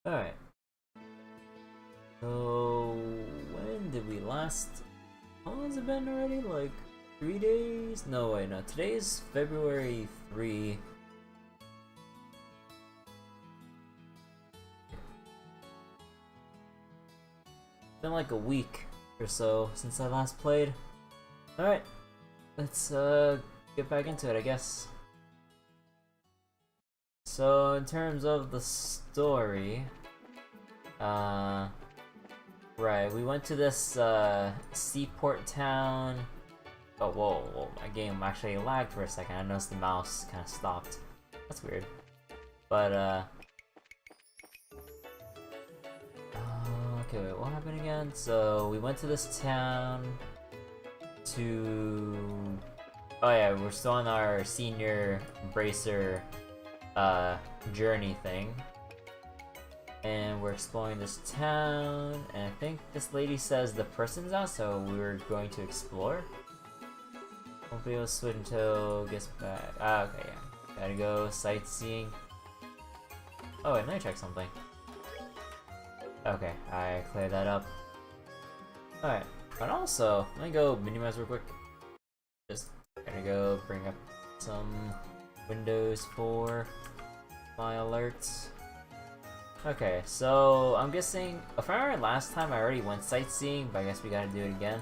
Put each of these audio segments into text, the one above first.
Alright. So, when did we last... How long has it been already? Like, 3 days? No, wait, no. Today is February 3. It's been like a week or so since I last played. Alright. Let's, get back into it, I guess. So, in terms of the story... Right, we went to this, seaport town. Oh, whoa, my game actually lagged for a second. I noticed the mouse kind of stopped. That's weird. But, okay, wait, what happened again? So, we went to this town to... Oh yeah, we're still on our senior bracer, journey thing. And we're exploring this town, and I think this lady says the person's out, so we were going to explore. Won't be able to switch until gets back. Ah, okay, yeah. Gotta go sightseeing. Oh, wait, let me check something. Okay, I cleared that up. Alright, but also, let me go minimize real quick. Just gonna go bring up some windows for my alerts. Okay, so I'm guessing, if I remember last time I already went sightseeing, but I guess we gotta do it again.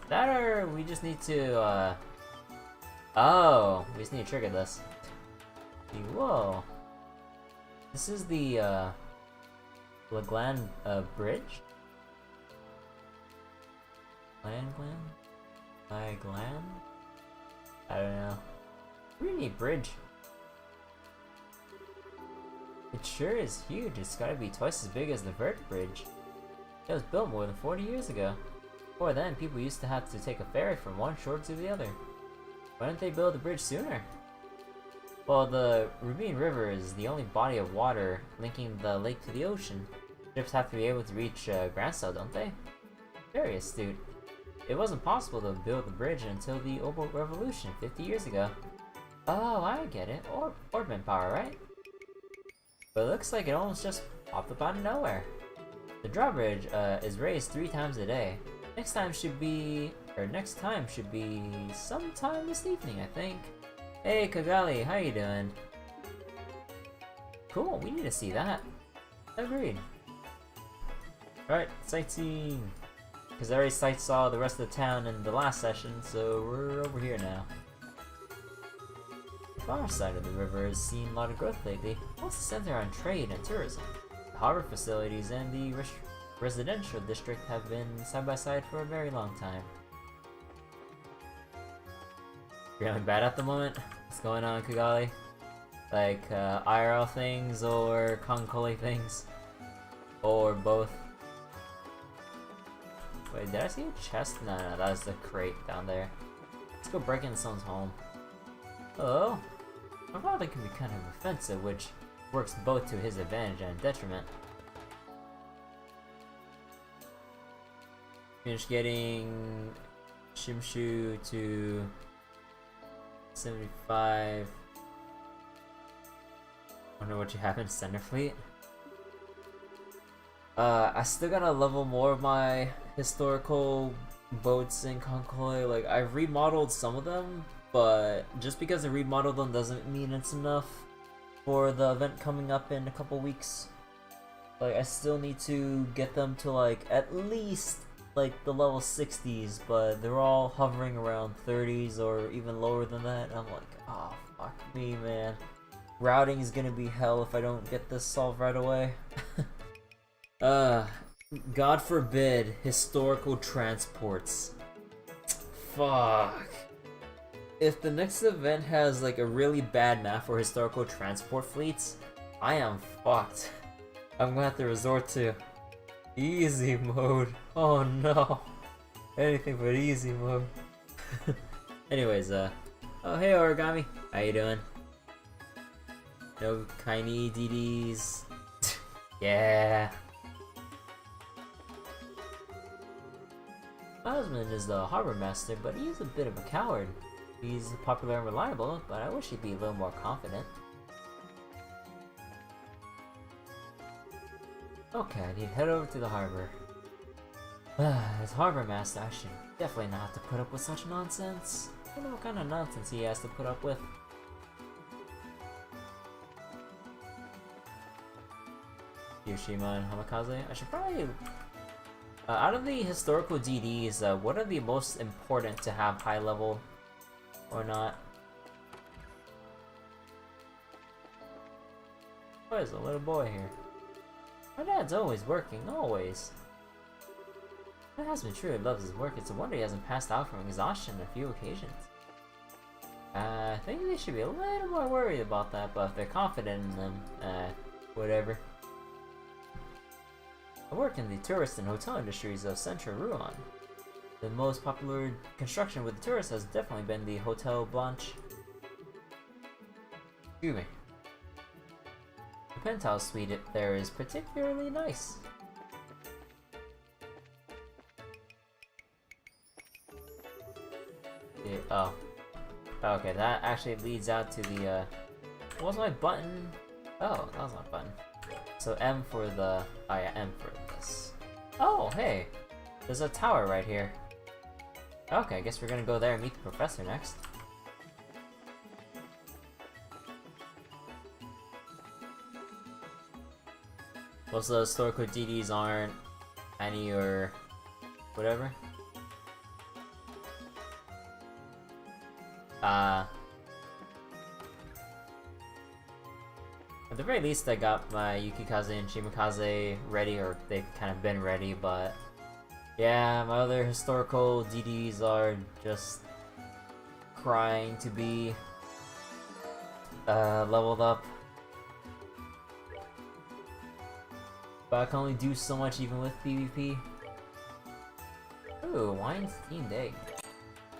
That or we just need to, oh, we just need to trigger this. Whoa. This is the, Laglan, bridge? Laglan? I don't know. Really neat bridge. It sure is huge. It's gotta be twice as big as the Vert Bridge. It was built more than 40 years ago. Before then, people used to have to take a ferry from one shore to the other. Why didn't they build the bridge sooner? Well, the Rubin River is the only body of water linking the lake to the ocean. Ships have to be able to reach Grandstone, don't they? Very astute. It wasn't possible to build the bridge until the Obo Revolution 50 years ago. Oh, I get it. Orbman power, right? But it looks like it almost just popped up out of nowhere. The drawbridge is raised 3 times a day. Next time should be sometime this evening, I think. Hey, Kagali, how you doing? Cool, we need to see that. Agreed. Alright, sightseeing. Because I already sightsaw the rest of the town in the last session, so we're over here now. The far side of the river has seen a lot of growth lately. Most center on trade and tourism. The harbor facilities and the residential district have been side by side for a very long time. You're feeling bad at the moment? What's going on, Kigali? Like, IRL things or Concoli things? Or both? Wait, did I see a chest? No, that's the crate down there. Let's go break into someone's home. Hello? My father can be kind of offensive, which works both to his advantage and detriment. Finished getting Shimshu to 75. Wonder what you have in Center Fleet. I still gotta level more of my historical boats in Concoli. Like, I've remodeled some of them, but just because I remodeled them doesn't mean it's enough for the event coming up in a couple weeks. Like, I still need to get them to, like, at least, like, the level 60s, but they're all hovering around 30s or even lower than that. And I'm like, oh, fuck me, man. Routing is gonna be hell if I don't get this solved right away. God forbid, historical transports. Fuck. If the next event has like a really bad map for historical transport fleets, I am fucked. I'm gonna have to resort to easy mode. Oh no. Anything but easy mode. Anyways, oh hey Origami. How you doing? No Kaini DDs. Yeah. My husband is the harbor master, but he's a bit of a coward. He's popular and reliable, but I wish he'd be a little more confident. Okay, I need to head over to the harbor. As harbor master, I should definitely not have to put up with such nonsense. I don't know what kind of nonsense he has to put up with. Hiroshima and Hamikaze. I should probably... out of the historical DDs, what are the most important to have high level or not? There's a little boy here. My dad's always working, always. That has been true, he loves his work. It's a wonder he hasn't passed out from exhaustion on a few occasions. I think they should be a little more worried about that, but if they're confident in them, whatever. I work in the tourist and hotel industries of Central Rouen. The most popular construction with the tourists has definitely been the Hotel Blanche. Excuse me. The penthouse suite there is particularly nice. Yeah, oh. Okay, that actually leads out to the, what was my button? Oh, that was my button. So M for the... oh yeah, M for this. Oh, hey! There's a tower right here. Okay, I guess we're gonna go there and meet the professor next. Most of the historical DDs aren't any or whatever. At the very least, I got my Yukikaze and Shimikaze ready, or they've kind of been ready, but yeah, my other historical DDs are just crying to be leveled up. But I can only do so much even with PvP. Ooh, wine's steamed egg.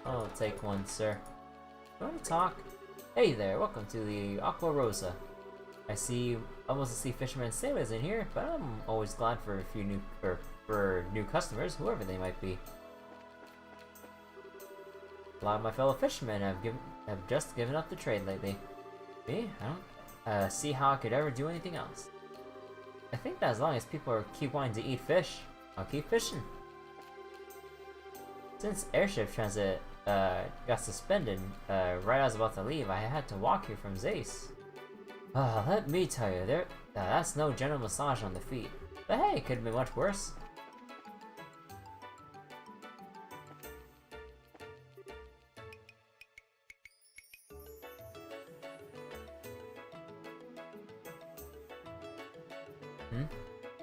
I'll take one, sir. You want to talk? Hey there, welcome to the Aqua Rosa. I see almost see fishermen and sailors in here, but I'm always glad for a few new for new customers, whoever they might be. A lot of my fellow fishermen have just given up the trade lately. Me? I don't see how I could ever do anything else. I think that as long as people keep wanting to eat fish, I'll keep fishing. Since airship transit got suspended right as I was about to leave, I had to walk here from Zace. Let me tell you, that's no gentle massage on the feet. But hey, it could have been much worse.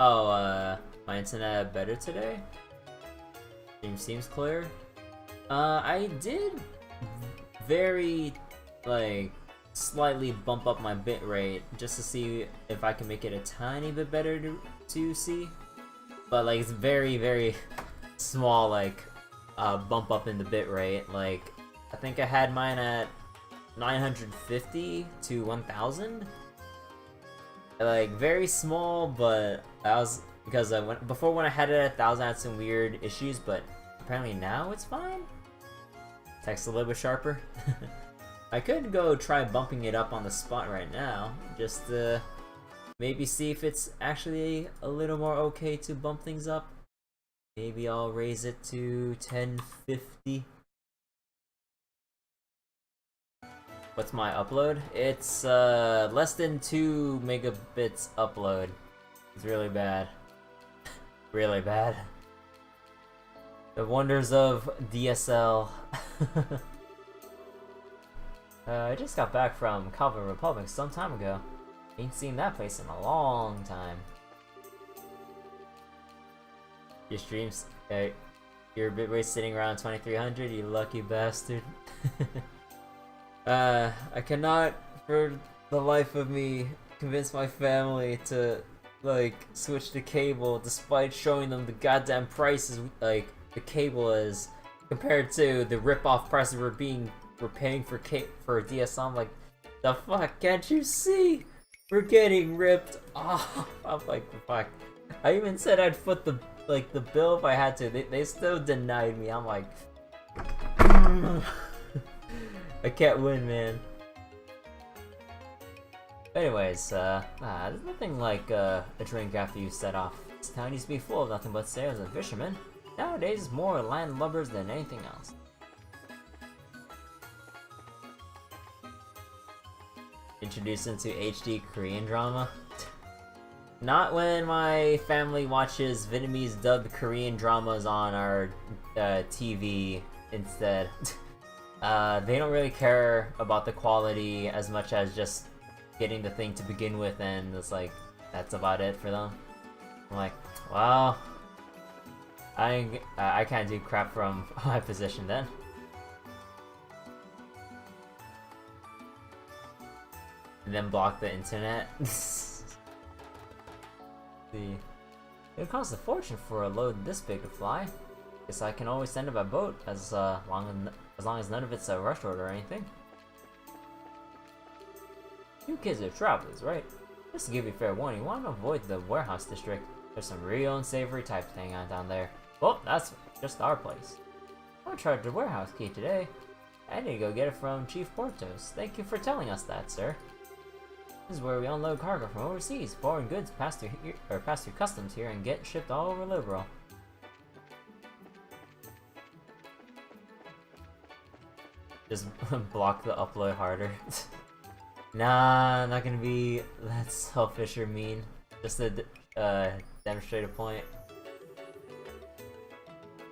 Oh, my internet better today? Seems clear. I did very, like, slightly bump up my bitrate just to see if I can make it a tiny bit better to see. But, like, it's very small, like, bump up in the bitrate. Like, I think I had mine at 950 to 1000. Like, very small, but that was because before when I had it at 1000 I had some weird issues, but apparently now it's fine. Text a little bit sharper. I could go try bumping it up on the spot right now, just to maybe see if it's actually a little more okay to bump things up. Maybe I'll raise it to 1050. What's my upload? It's less than 2 megabits upload. It's really bad. Really bad. The wonders of DSL. I just got back from Calvin Republic some time ago. Ain't seen that place in a long time. Your streams, your bitrate sitting around 2300, you lucky bastard. I cannot, for the life of me, convince my family to, like, switch to cable, despite showing them the goddamn prices, like, the cable is, compared to the rip-off prices we're paying for DSL. I'm like, the fuck, can't you see? We're getting ripped off. I'm like, fuck. I even said I'd foot the bill if I had to. They still denied me. I'm like, I can't win, man. Anyways, there's nothing like a drink after you set off. This town used to be full of nothing but sailors and fishermen. Nowadays, it's more landlubbers than anything else. Introduced into HD Korean drama? Not when my family watches Vietnamese dubbed Korean dramas on our TV instead. They don't really care about the quality as much as just getting the thing to begin with, and it's like, that's about it for them. I'm like, well, I can't do crap from my position then. And then block the internet. It costs a fortune for a load this big to fly. Guess I can always send it by boat as long as none of it's a rush order or anything. You kids are travelers, right? Just to give you fair warning, you want to avoid the warehouse district. There's some real unsavory type thing on down there. Well, that's just our place. I'm in charge of the warehouse key today. I need to go get it from Chief Portos. Thank you for telling us that, sir. This is where we unload cargo from overseas. Foreign goods pass through customs here and get shipped all over Liberal. Just block the upload harder. Nah, not gonna be that selfish or mean. Just to demonstrate a point.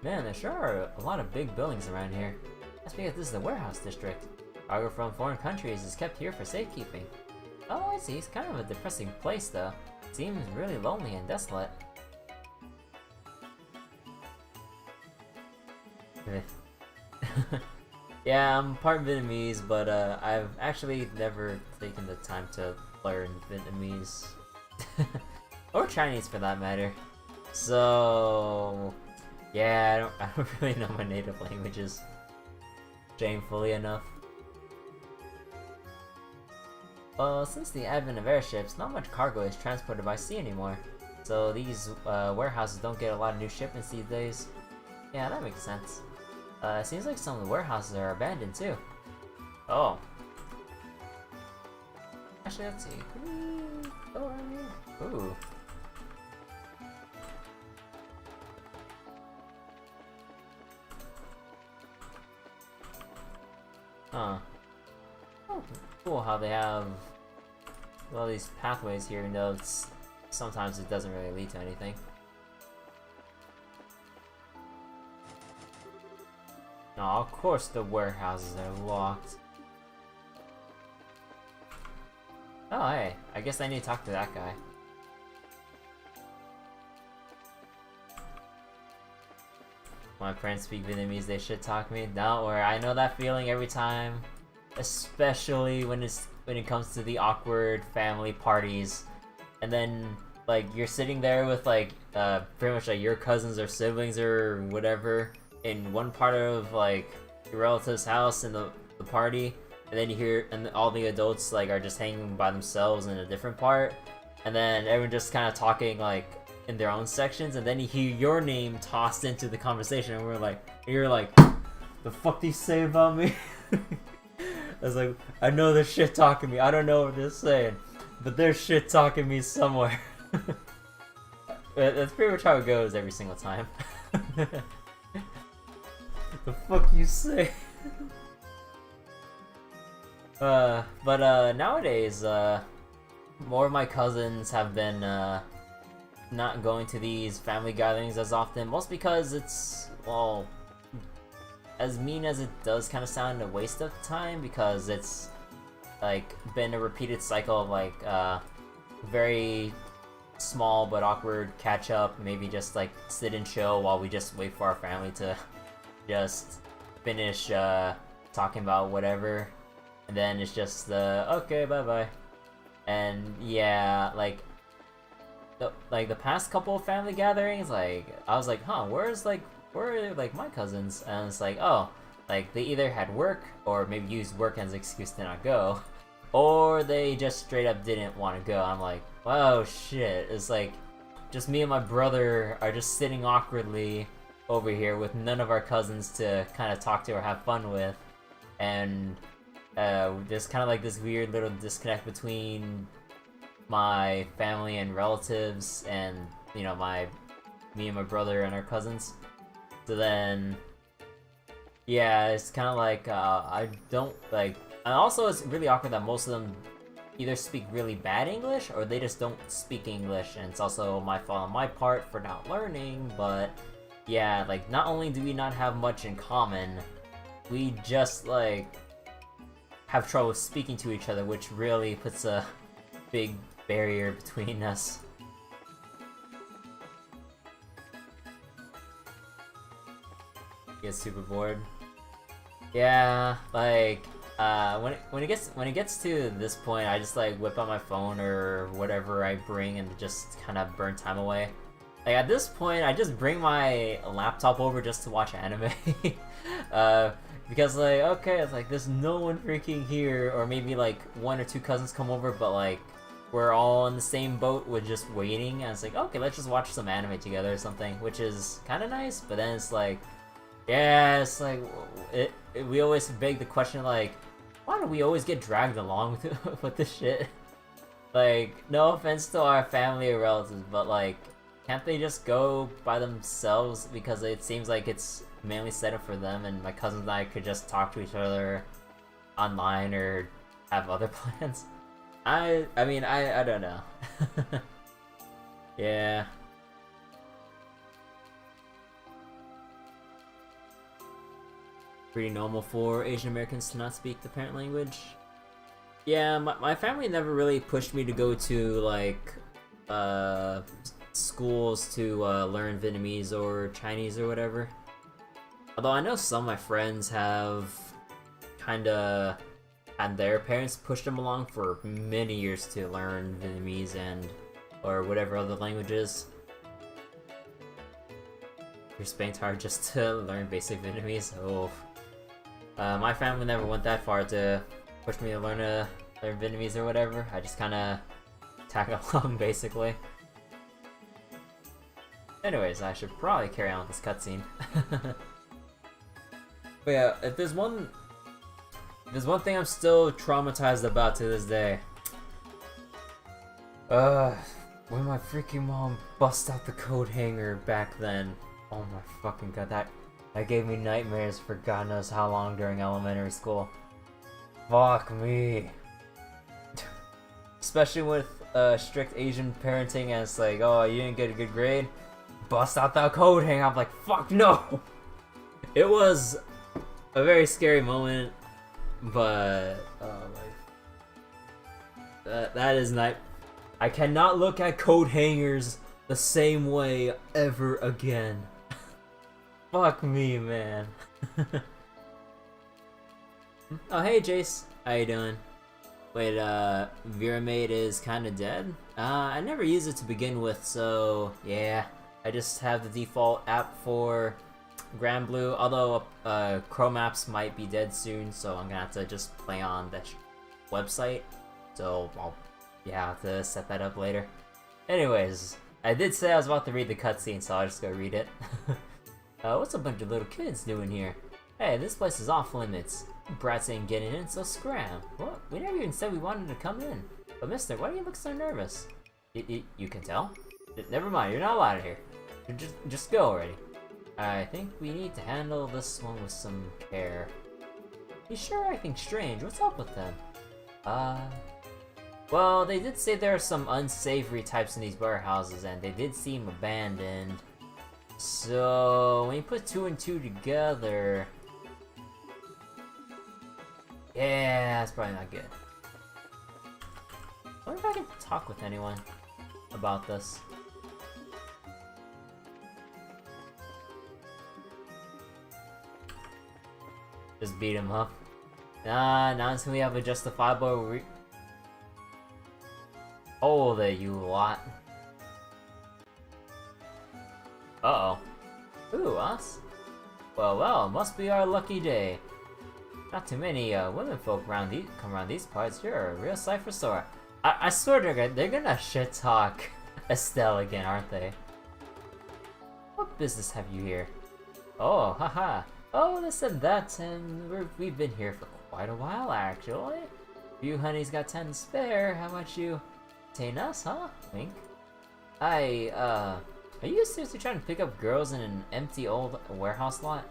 Man, there sure are a lot of big buildings around here. That's because this is the warehouse district. Cargo from foreign countries is kept here for safekeeping. Oh, I see. It's kind of a depressing place, though. It seems really lonely and desolate. Yeah, I'm part Vietnamese, but I've actually never taken the time to learn Vietnamese. Or Chinese, for that matter. So, yeah, I don't really know my native languages. Shamefully enough. Since the advent of airships, not much cargo is transported by sea anymore. So these warehouses don't get a lot of new shipments these days. Yeah, that makes sense. It seems like some of the warehouses are abandoned too. Oh. Actually, let's see. Can we go around here? Ooh. Huh. Oh, cool how they have all these pathways here, though sometimes it doesn't really lead to anything. No, of course the warehouses are locked. Oh, hey, I guess I need to talk to that guy. My parents speak Vietnamese, they should talk me. Don't worry, I know that feeling every time. Especially when it comes to the awkward family parties. And then, like, you're sitting there with, like, pretty much, like, your cousins or siblings or whatever in one part of, like, your relative's house in the party. And then you hear, and all the adults, like, are just hanging by themselves in a different part. And then everyone just kind of talking, like, in their own sections. And then you hear your name tossed into the conversation. And you're like, the fuck do you say about me? I was like, I know they're shit talking me. I don't know what they're saying, but they're shit talking me somewhere. That's pretty much how it goes every single time. The fuck you say? But nowadays, more of my cousins have been not going to these family gatherings as often, mostly because it's, well, as mean as it does kind of sound, a waste of time, because it's like been a repeated cycle of like very small but awkward catch up, maybe just like sit and chill while we just wait for our family to just finish talking about whatever, and then it's just okay, bye bye. And yeah, like the past couple of family gatherings, like I was like, huh, where are like my cousins? And it's like, oh, like they either had work or maybe used work as an excuse to not go, or they just straight up didn't want to go. I'm like, wow, shit. It's like just me and my brother are just sitting awkwardly over here with none of our cousins to kind of talk to or have fun with, and there's kind of like this weird little disconnect between my family and relatives, and you know, me and my brother and our cousins. So then, yeah, it's kind of like I don't like. And also, it's really awkward that most of them either speak really bad English or they just don't speak English, and it's also my fault on my part for not learning. But yeah, like, not only do we not have much in common, we just like have trouble speaking to each other, which really puts a big barrier between us. Get super bored. Yeah, like when it gets to this point, I just like whip out my phone or whatever I bring and just kind of burn time away. Like at this point, I just bring my laptop over just to watch anime. Because like, okay, it's like there's no one freaking here, or maybe like one or two cousins come over, but like we're all in the same boat with just waiting, and it's like, okay, let's just watch some anime together or something, which is kind of nice. But then it's like, yeah, it's like we always beg the question, like, why do we always get dragged along with this shit? Like, no offense to our family or relatives, but like, can't they just go by themselves? Because it seems like it's mainly set up for them, and my cousins and I could just talk to each other online or have other plans. I mean, I don't know. Yeah. Pretty normal for Asian Americans to not speak the parent language. Yeah, my family never really pushed me to go to like schools to learn Vietnamese or Chinese or whatever. Although I know some of my friends have kinda had their parents push them along for many years to learn Vietnamese and or whatever other languages. You're spanked hard just to learn basic Vietnamese. Oh, my family never went that far to push me to learn Vietnamese or whatever. I just kind of tag along basically. Anyways, I should probably carry on with this cutscene. But yeah, if there's one thing I'm still traumatized about to this day. When my freaking mom bust out the coat hanger back then. Oh my fucking god, that gave me nightmares for God knows how long during elementary school. Fuck me. Especially with strict Asian parenting, and it's like, oh, you didn't get a good grade? Bust out that coat hanger. I'm like, fuck no! It was a very scary moment, but that is not. I cannot look at coat hangers the same way ever again. Fuck me, man. Oh, hey, Jace. How you doing? Wait, Viramate is kinda dead? I never used it to begin with, so yeah. I just have the default app for Grand Blue, although Chrome apps might be dead soon, so I'm gonna have to just play on the website. So I'll have to set that up later. Anyways, I did say I was about to read the cutscene, so I'll just go read it. What's a bunch of little kids doing here? Hey, this place is off limits. Brats ain't getting in, so scram. What? We never even said we wanted to come in. But mister, why do you look so nervous? You can tell? Never mind, you're not allowed here. Just go already. I think we need to handle this one with some care. You sure acting strange? What's up with them? Well, they did say there are some unsavory types in these warehouses, and they did seem abandoned. So, when you put two and two together... Yeah, that's probably not good. I wonder if I can talk with anyone about this. Just beat him up. Not until we have a justifiable Hold it, you lot. Uh-oh. Ooh, us? Well, must be our lucky day. Not too many women folk come around these parts. You're a real sight for sore. I swear they're gonna shit talk Estelle again, aren't they? What business have you here? Oh, haha. Oh, this and that, and we've been here for quite a while, actually. If you honeys got time to spare, how about you entertain us, huh? Wink. Are you seriously trying to pick up girls in an empty old warehouse lot?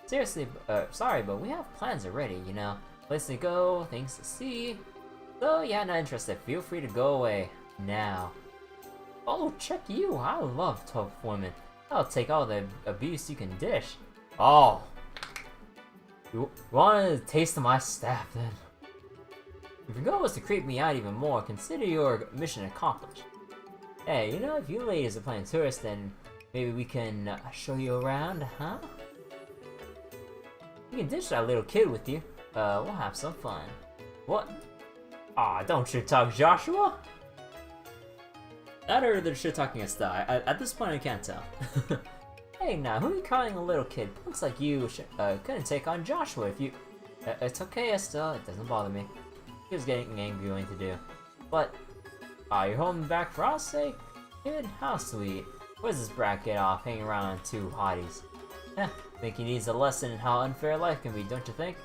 Seriously, sorry, but we have plans already, you know. Place to go, things to see. So yeah, not interested. Feel free to go away now. Oh, check you! I love tough women. I'll take all the abuse you can dish. Oh, you want a taste of my staff then? If your goal was to creep me out even more, consider your mission accomplished. Hey, you know, if you ladies are playing tourist, then maybe we can show you around, huh? You can ditch that little kid with you. We'll have some fun. What? Aw, don't shit talk, Joshua! That or they're shit talking a style. At this point, I can't tell. Hey, now, who are you calling a little kid? Looks like you couldn't take on Joshua if you. It's okay, Estelle. It doesn't bother me. He was getting angry when to do. But, you're holding back for our sake? Kid, how sweet. Where's this brat get off hanging around on two hotties? Think he needs a lesson in how unfair life can be, don't you think?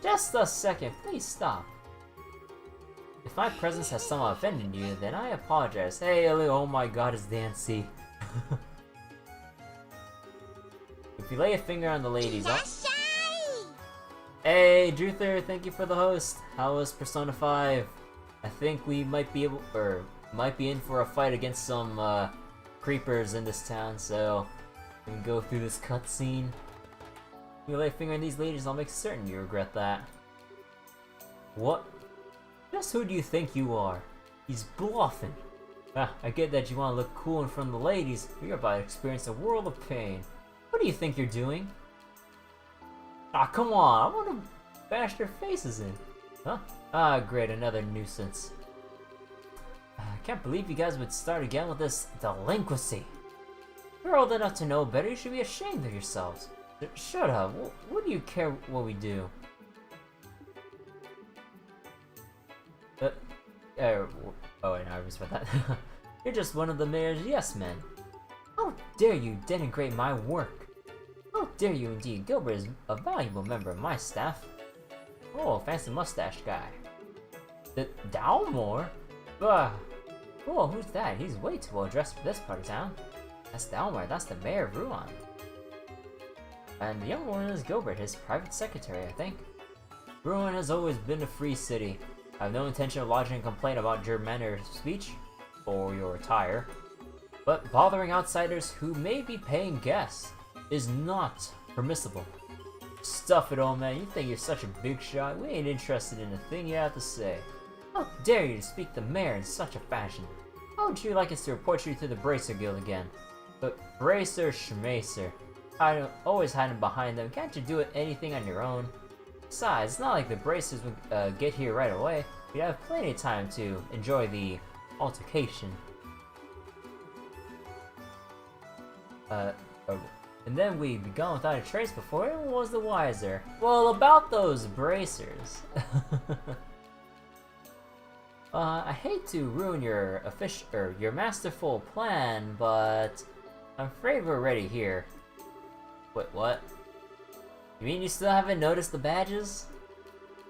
Just a second, please stop. If my presence has somehow offended you, then I apologize. Hey, oh my god, it's Dancy. If you lay a finger on the ladies, Hey, Druther, thank you for the host. How was Persona 5? I think we might be in for a fight against some creepers in this town, so we can go through this cutscene. If you lay a finger on these ladies, I'll make certain you regret that. What? Just who do you think you are? He's bluffing. I get that you want to look cool in front of the ladies, but you're about to experience a world of pain. What do you think you're doing? Come on, I want to bash their faces in. Huh? Great, another nuisance. I can't believe you guys would start again with this delinquency. You're old enough to know better, you should be ashamed of yourselves. Shut up, what do you care what we do? Oh wait, no, I just read that. You're just one of the mayor's yes men. How dare you denigrate my work? How dare you indeed? Gilbert is a valuable member of my staff. Oh, fancy mustache guy. Dalmore? Ugh. Oh, who's that? He's way too well dressed for this part of town. That's Dalmore, that's the mayor of Ruan. And the young woman is Gilbert, his private secretary, I think. Ruan has always been a free city. I have no intention of lodging a complaint about your manner of speech, or your attire, but bothering outsiders who may be paying guests is not permissible. Stuff it, old man, you think you're such a big shot? We ain't interested in a thing you have to say. How dare you to speak to the mayor in such a fashion? How would you like us to report you to the Bracer Guild again? But Bracer Schmacer, always hiding behind them, can't you do anything on your own? Besides, it's not like the Bracers would get here right away. We'd have plenty of time to enjoy the altercation. And then we'd be gone without a trace before anyone was the wiser. Well, about those Bracers. I hate to ruin your masterful plan, but I'm afraid we're ready here. Wait, what? You mean you still haven't noticed the badges?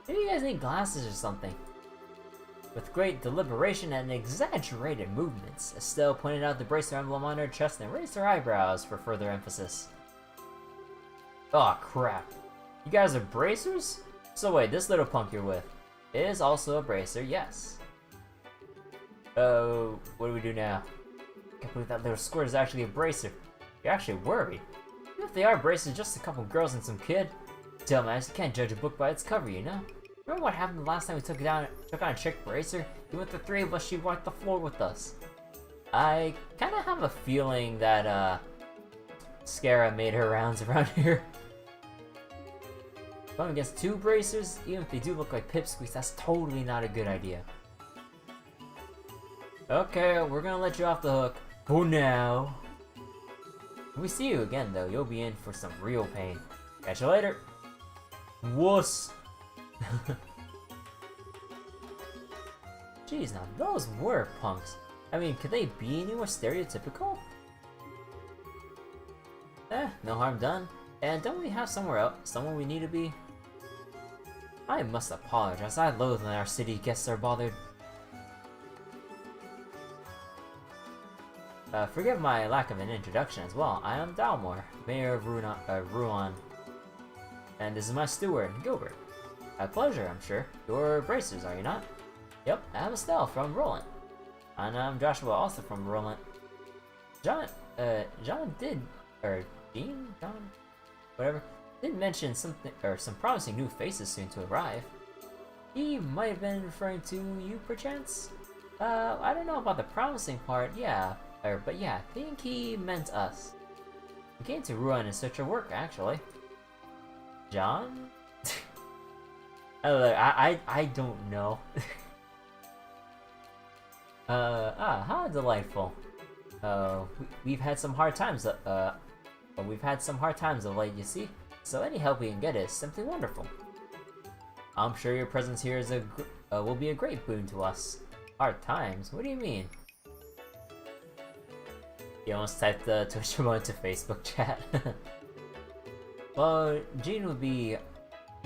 Maybe you guys need glasses or something. With great deliberation and exaggerated movements, Estelle pointed out the Bracer emblem on her chest and raised her eyebrows for further emphasis. Aw, crap. You guys are Bracers? So wait, this little punk you're with is also a Bracer, yes. Oh, what do we do now? I can't believe that little squirt is actually a Bracer. You're actually worried. Even if they are Bracers, just a couple girls and some kid. Dumbass, you can't judge a book by its cover, you know? Remember what happened the last time we took on a chick Bracer? Even with the three of us, she walked the floor with us. I kinda have a feeling that, Scara made her rounds around here. Going against two Bracers, even if they do look like pipsqueaks, that's totally not a good idea. Okay, we're gonna let you off the hook. For now. When we see you again, though, you'll be in for some real pain. Catch you later. Wuss. Jeez, now those were punks. I mean, could they be any more stereotypical? No harm done. And don't we have somewhere we need to be? I must apologize. I loathe when our city guests are bothered. Forgive my lack of an introduction as well. I am Dalmor, Mayor of Ruan. And this is my steward, Gilbert. A pleasure, I'm sure. You're bracers, are you not? Yep, I'm Estelle from Roland. And I'm Joshua, also from Roland. John did, or Dean? John? Whatever. Did mention something, or some promising new faces soon to arrive. He might have been referring to you, perchance? I don't know about the promising part, yeah. But yeah, I think he meant us. We came to Ruan in search of work, actually. John? I don't know. How delightful. We've had some hard times, we've had some hard times of late, you see? So any help we can get is simply wonderful. I'm sure your presence here is will be a great boon to us. Hard times? What do you mean? You almost typed the Twitch remote to Facebook chat. Well, Jean would be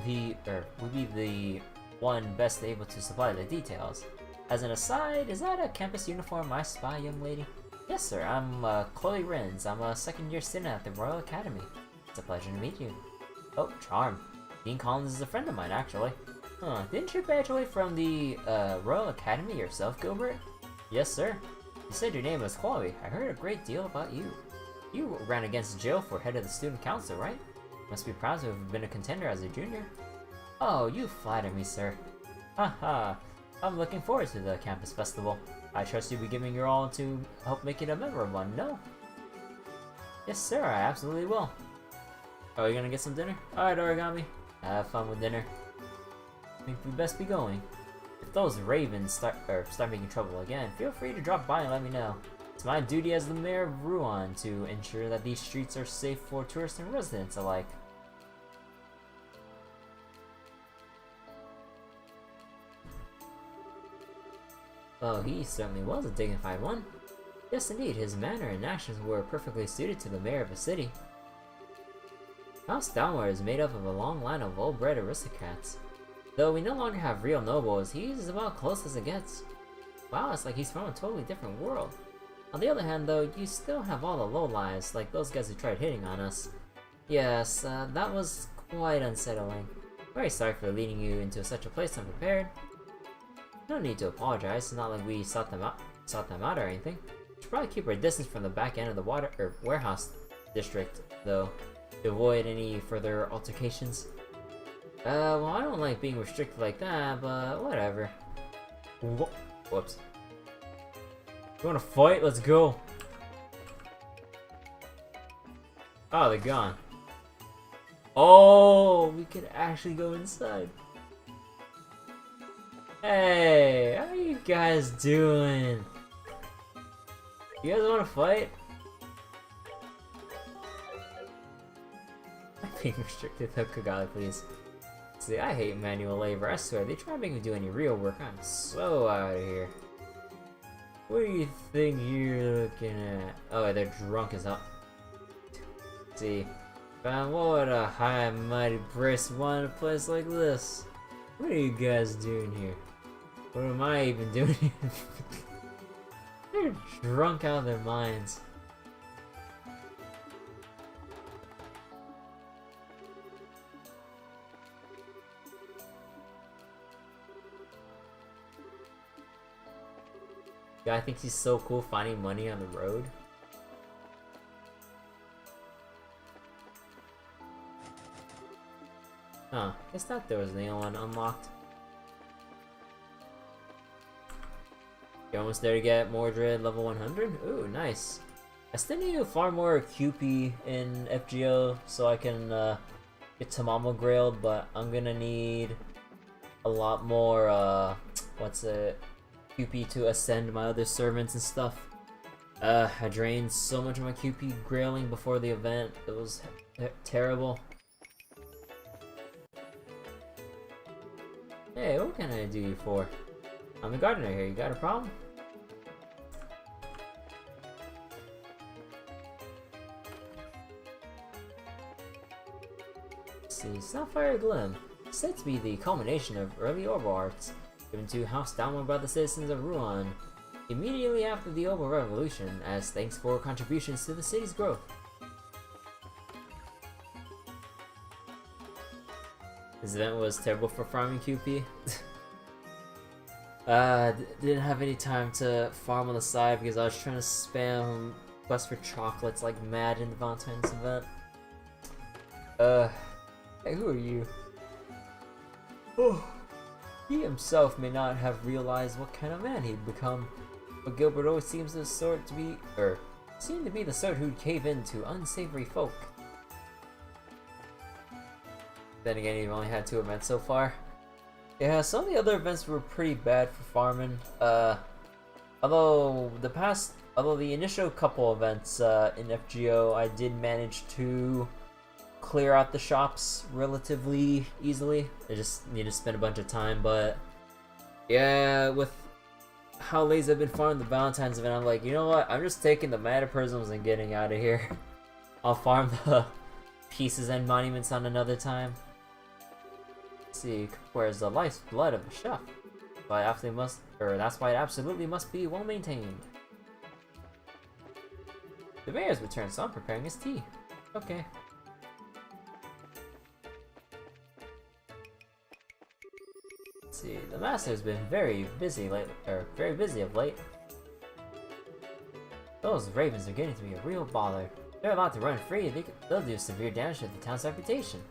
the one best able to supply the details. As an aside, is that a campus uniform I spy, young lady? Yes, sir. I'm Chloe Rins. I'm a second-year student at the Royal Academy. It's a pleasure to meet you. Oh, charm. Dean Collins is a friend of mine, actually. Huh, didn't you graduate from the Royal Academy yourself, Gilbert? Yes, sir. You said your name was Chloe. I heard a great deal about you. You ran against Jill for head of the student council, right? Must be proud to have been a contender as a junior. Oh, you flatter me, sir. Haha. I'm looking forward to the campus festival. I trust you'll be giving your all to help make it a memorable one, no? Yes, sir, I absolutely will. Are we gonna get some dinner? Alright, Origami. Have fun with dinner. I think we best be going. If those ravens start making trouble again, feel free to drop by and let me know. It's my duty as the mayor of Ruan to ensure that these streets are safe for tourists and residents alike. Oh, he certainly was a dignified one. Yes, indeed, his manner and actions were perfectly suited to the mayor of a city. House Dalmor is made up of a long line of well-bred aristocrats. Though we no longer have real nobles, he's about close as it gets. Wow, it's like he's from a totally different world. On the other hand, though, you still have all the lowlives, like those guys who tried hitting on us. Yes, that was quite unsettling. Very sorry for leading you into such a place unprepared. No need to apologize, it's not like we sought them out or anything. We should probably keep our distance from the back end of the warehouse district, though, to avoid any further altercations. Well, I don't like being restricted like that, but whatever. Whoops. You wanna fight? Let's go! Oh, they're gone. Oh, we could actually go inside. Hey, how are you guys doing? You guys wanna fight? I'm being restricted though, Kagami, please. See, I hate manual labor, I swear. They try to make me do any real work. I'm so out of here. What do you think you're looking at? Oh, they're drunk as hell. See, man, what would a high and mighty brace want in a place like this? What are you guys doing here? What am I even doing here? They're drunk out of their minds. Guy thinks he's so cool finding money on the road. Huh, guess that door was the only one unlocked. You're almost there to get Mordred level 100? Ooh, nice. I still need to farm more QP in FGO so I can get Tamamo Grailed, but I'm gonna need a lot more, QP to ascend my other servants and stuff. I drained so much of my QP grailing before the event. It was terrible. Hey, what can I do you for? I'm the gardener here. You got a problem? Let's see, Sapphire Glim. said to be the culmination of early orbital arts given to House Dalmor by the citizens of Ruan immediately after the Orbital Revolution as thanks for contributions to the city's growth. This event was terrible for farming QP. Didn't have any time to farm on the side because I was trying to spam quests for chocolates like mad in the Valentine's event. Hey, who are you? Oh, he himself may not have realized what kind of man he'd become, but Gilbert always seemed to be the sort who'd cave in to unsavory folk. Then again, you've only had 2 events so far. Yeah, some of the other events were pretty bad for farming. Although the initial couple events in FGO, I did manage to clear out the shops relatively easily. I just need to spend a bunch of time, but yeah, with how lazy I've been farming the Valentine's event, I'm like, you know what? I'm just taking the Mana Prisms and getting out of here. I'll farm the pieces and monuments on another time. Let's see, where's the life's blood of a chef? But that's why it absolutely must be well maintained. The mayor's returned, so I'm preparing his tea. Okay. Let's see, the master's been very busy of late. Those ravens are getting to be a real bother. They're allowed to run free, they'll do severe damage to the town's reputation.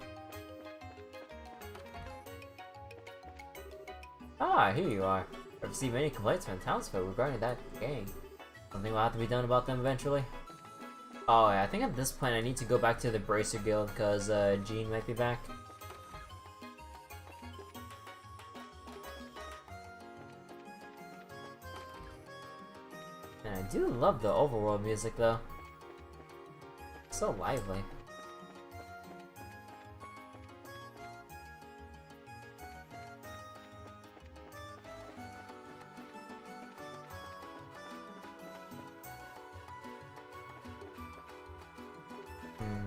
Ah, here you are. I've received many complaints from townsfolk regarding that gang. Something will have to be done about them eventually. Oh yeah, I think at this point I need to go back to the Bracer Guild because Jean might be back. And I do love the overworld music though. It's so lively.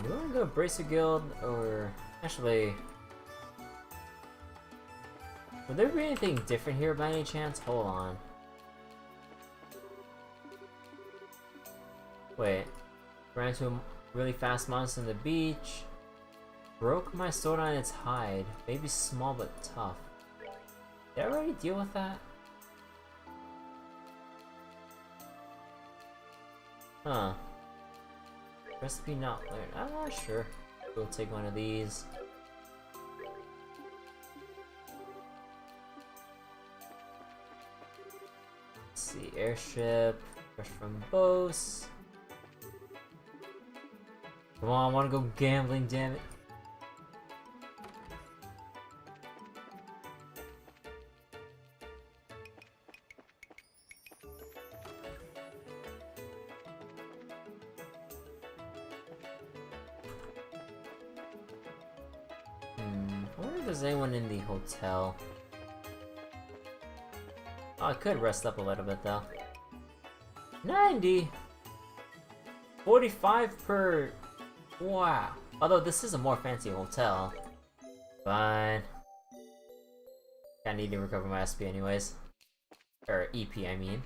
Do you want to go to Bracer Guild, or actually, would there be anything different here by any chance? Hold on. Wait, ran into a really fast monster on the beach. Broke my sword on its hide. Maybe small but tough. Did I already deal with that? Huh. Recipe not learned. I'm not sure. We'll take one of these. Let's see, airship, fresh from Bose. Come on, I wanna go gambling, damn it. I wonder if there's anyone in the hotel. Oh, I could rest up a little bit though. 90! 45 per... Wow. Although this is a more fancy hotel. Fine. I need to recover my SP anyways. Or EP, I mean.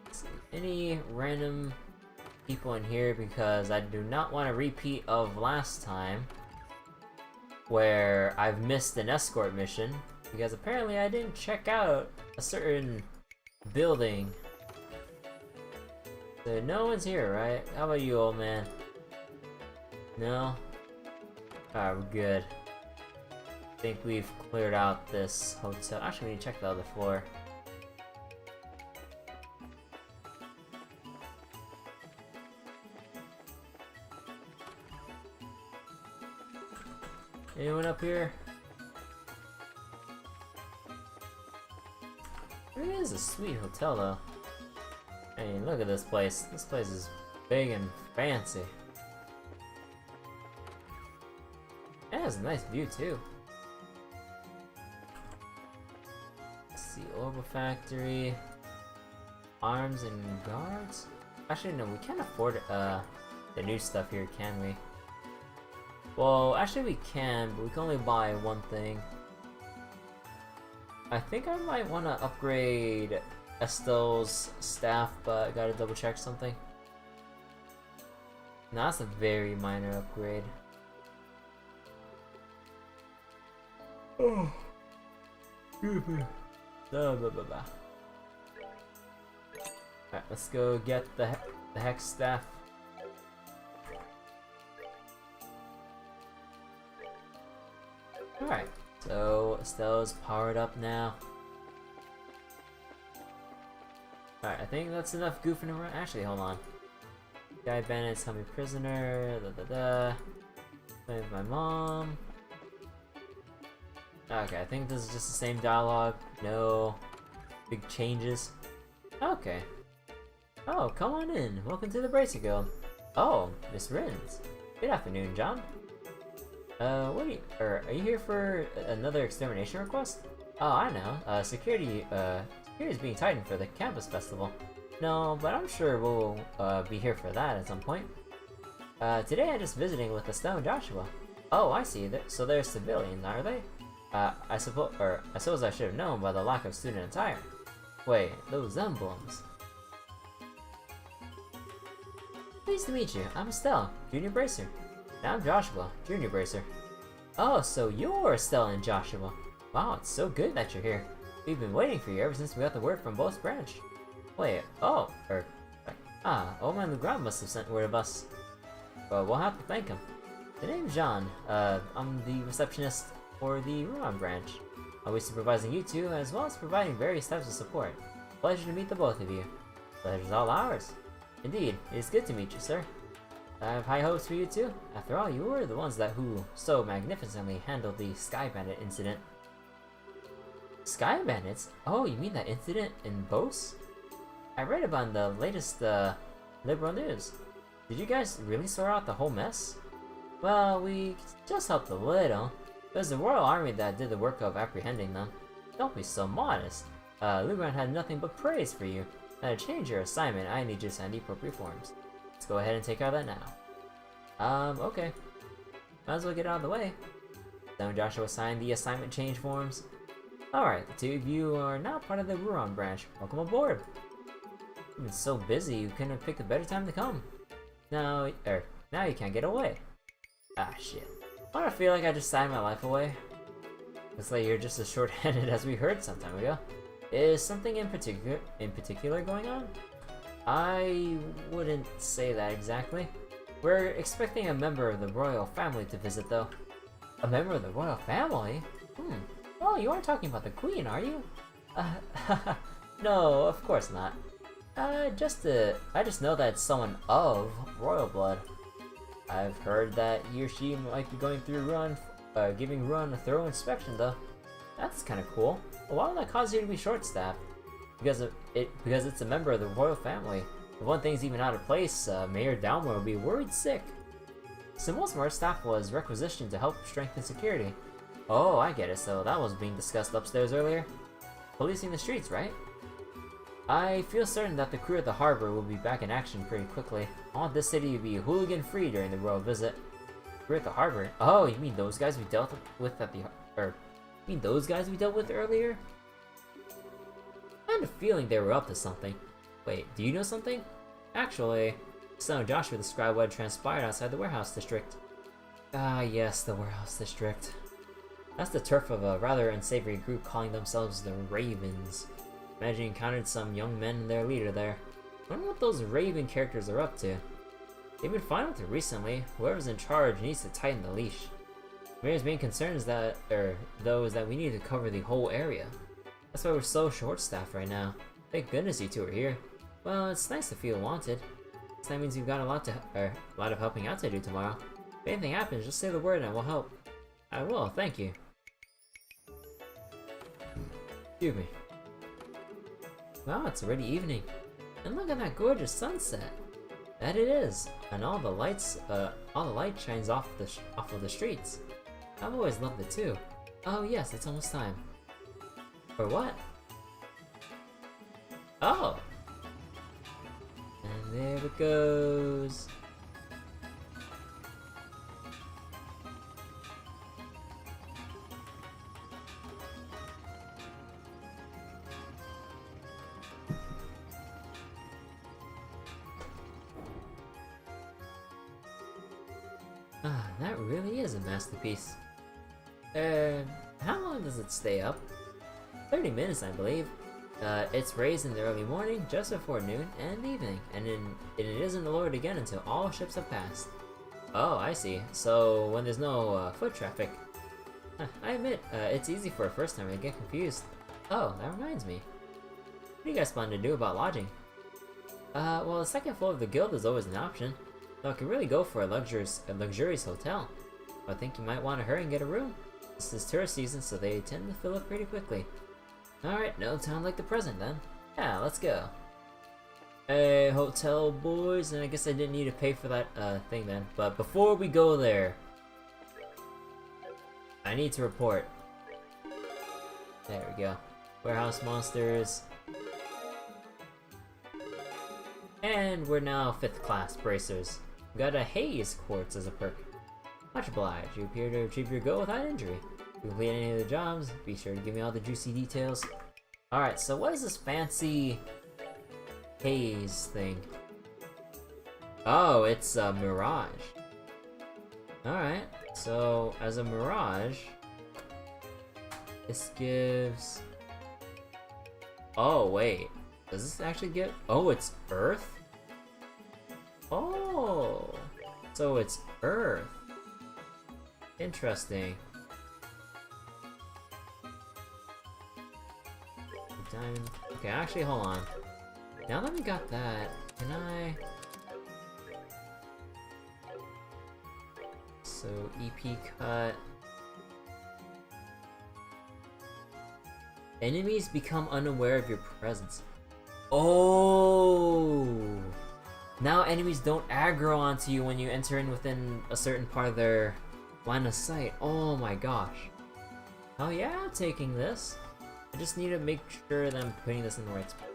Let's see. Any random people in here, because I do not want a repeat of last time where I've missed an escort mission because apparently I didn't check out a certain building. So no one's here, right? How about you, old man? No? Alright, we're good. I think we've cleared out this hotel. Actually, we need to check the other floor. Anyone up here? It is a sweet hotel though. I mean, look at this place. This place is big and fancy. It has a nice view too. Let's see, Orbital Factory. Arms and guards? Actually no, we can't afford the new stuff here, can we? Well, actually we can, but we can only buy one thing. I think I might want to upgrade Estelle's staff, but I gotta double check something. No, that's a very minor upgrade. Oh. Alright, let's go get the hex staff. Alright, so Estelle's powered up now. Alright, I think that's enough goofing around. Actually, hold on. Guy bandits held me prisoner. Play with my mom. Okay, I think this is just the same dialogue. No big changes. Okay. Oh, come on in. Welcome to the Bracer Guild. Oh, Miss Rins. Good afternoon, John. What are you here for another extermination request? Oh, I know. Security is being tightened for the campus festival. No, but I'm sure we'll be here for that at some point. Today I'm just visiting with Estelle and Joshua. Oh, I see. So they're civilians, are they? I suppose I should have known by the lack of student attire. Wait, those emblems. Pleased to meet you. I'm Estelle, Junior Bracer. And I'm Joshua, Junior Bracer. Oh, so you're Estelle and Joshua. Wow, it's so good that you're here. We've been waiting for you ever since we got the word from both branch. Wait, Old Man Legrand must have sent word of us. Well, we'll have to thank him. The name's Jean. I'm the receptionist for the Ruan branch. I'll be supervising you two, as well as providing various types of support. Pleasure to meet the both of you. Pleasure's all ours. Indeed, it is good to meet you, sir. I have high hopes for you too. After all, you were the ones who so magnificently handled the Sky Bandit incident. Sky Bandits? Oh, you mean that incident in Bose? I read about the latest liberal news. Did you guys really sort out the whole mess? Well, we just helped a little. It was the Royal Army that did the work of apprehending them. Don't be so modest. Legrand had nothing but praise for you. Now to change your assignment, I need you to sign the appropriate forms. Let's go ahead and take care of that now. Okay. Might as well get out of the way. So Joshua signed the assignment change forms. Alright, the two of you are now part of the Ruan branch. Welcome aboard. You've been so busy, you couldn't have picked a better time to come. Now you can't get away. Ah, shit. Why do I feel like I just signed my life away? Looks like you're just as short-handed as we heard some time ago. Is something in particular going on? I wouldn't say that exactly. We're expecting a member of the royal family to visit, though. A member of the royal family? Oh, you aren't talking about the queen, are you? No, of course not. I just know that it's someone of royal blood. I've heard that he or she might be going through giving Ruan a thorough inspection, though. That's kind of cool. But why would that cause you to be short-staffed? Because it's a member of the royal family. If one thing's even out of place, Mayor Dalmor will be worried sick. So most of our staff was requisitioned to help strengthen security. Oh, I get it. So that was being discussed upstairs earlier. Policing the streets, right? I feel certain that the crew at the harbor will be back in action pretty quickly. I want this city to be hooligan-free during the royal visit. Crew at the harbor? Oh, you mean those guys we dealt with earlier? I had a feeling they were up to something. Wait, do you know something? Actually, son of Joshua described what had transpired outside the warehouse district. Ah, yes, the warehouse district. That's the turf of a rather unsavory group calling themselves the Ravens. Imagine you encountered some young men and their leader there. I wonder what those Raven characters are up to. They've been fine with it recently. Whoever's in charge needs to tighten the leash. Mayor's main concern is that we need to cover the whole area. That's why we're so short-staffed right now. Thank goodness you two are here. Well, it's nice to feel wanted. That means you've got a lot of helping out to do tomorrow. If anything happens, just say the word and we'll help. I will, thank you. Excuse me. Wow, it's already evening. And look at that gorgeous sunset. That it is. And all the light shines off of the streets. I've always loved it too. Oh yes, it's almost time. For what? Oh! And there it goes. Ah, that really is a masterpiece. How long does it stay up? 30 minutes, I believe. It's raised in the early morning, just before noon, and evening, and it isn't lowered again until all ships have passed. Oh, I see. So, when there's no foot traffic. I admit, it's easy for a first timer to get confused. Oh, that reminds me. What do you guys plan to do about lodging? Well, the second floor of the guild is always an option, though I could really go for a luxurious hotel. I think you might want to hurry and get a room. This is tourist season, so they tend to fill up pretty quickly. Alright, no town like the present then. Yeah, let's go. Hey, hotel boys, and I guess I didn't need to pay for that thing then. But before we go there, I need to report. There we go. Warehouse monsters. And we're now 5th class bracers. We got a haze quartz as a perk. Much obliged. You appear to achieve your goal without injury. If you complete any of the jobs, be sure to give me all the juicy details. Alright, so what is this fancy haze thing? Oh, it's a mirage. Alright, so as a mirage, this gives... Oh, wait. Does this actually give... Oh, it's Earth? Oh, so it's Earth. Interesting. Diamond. Okay, actually, hold on. Now that we got that, can I... So, EP cut... Enemies become unaware of your presence. Oh! Now enemies don't aggro onto you when you enter in within a certain part of their line of sight. Oh my gosh. Oh yeah, I'm taking this. I just need to make sure that I'm putting this in the right spot.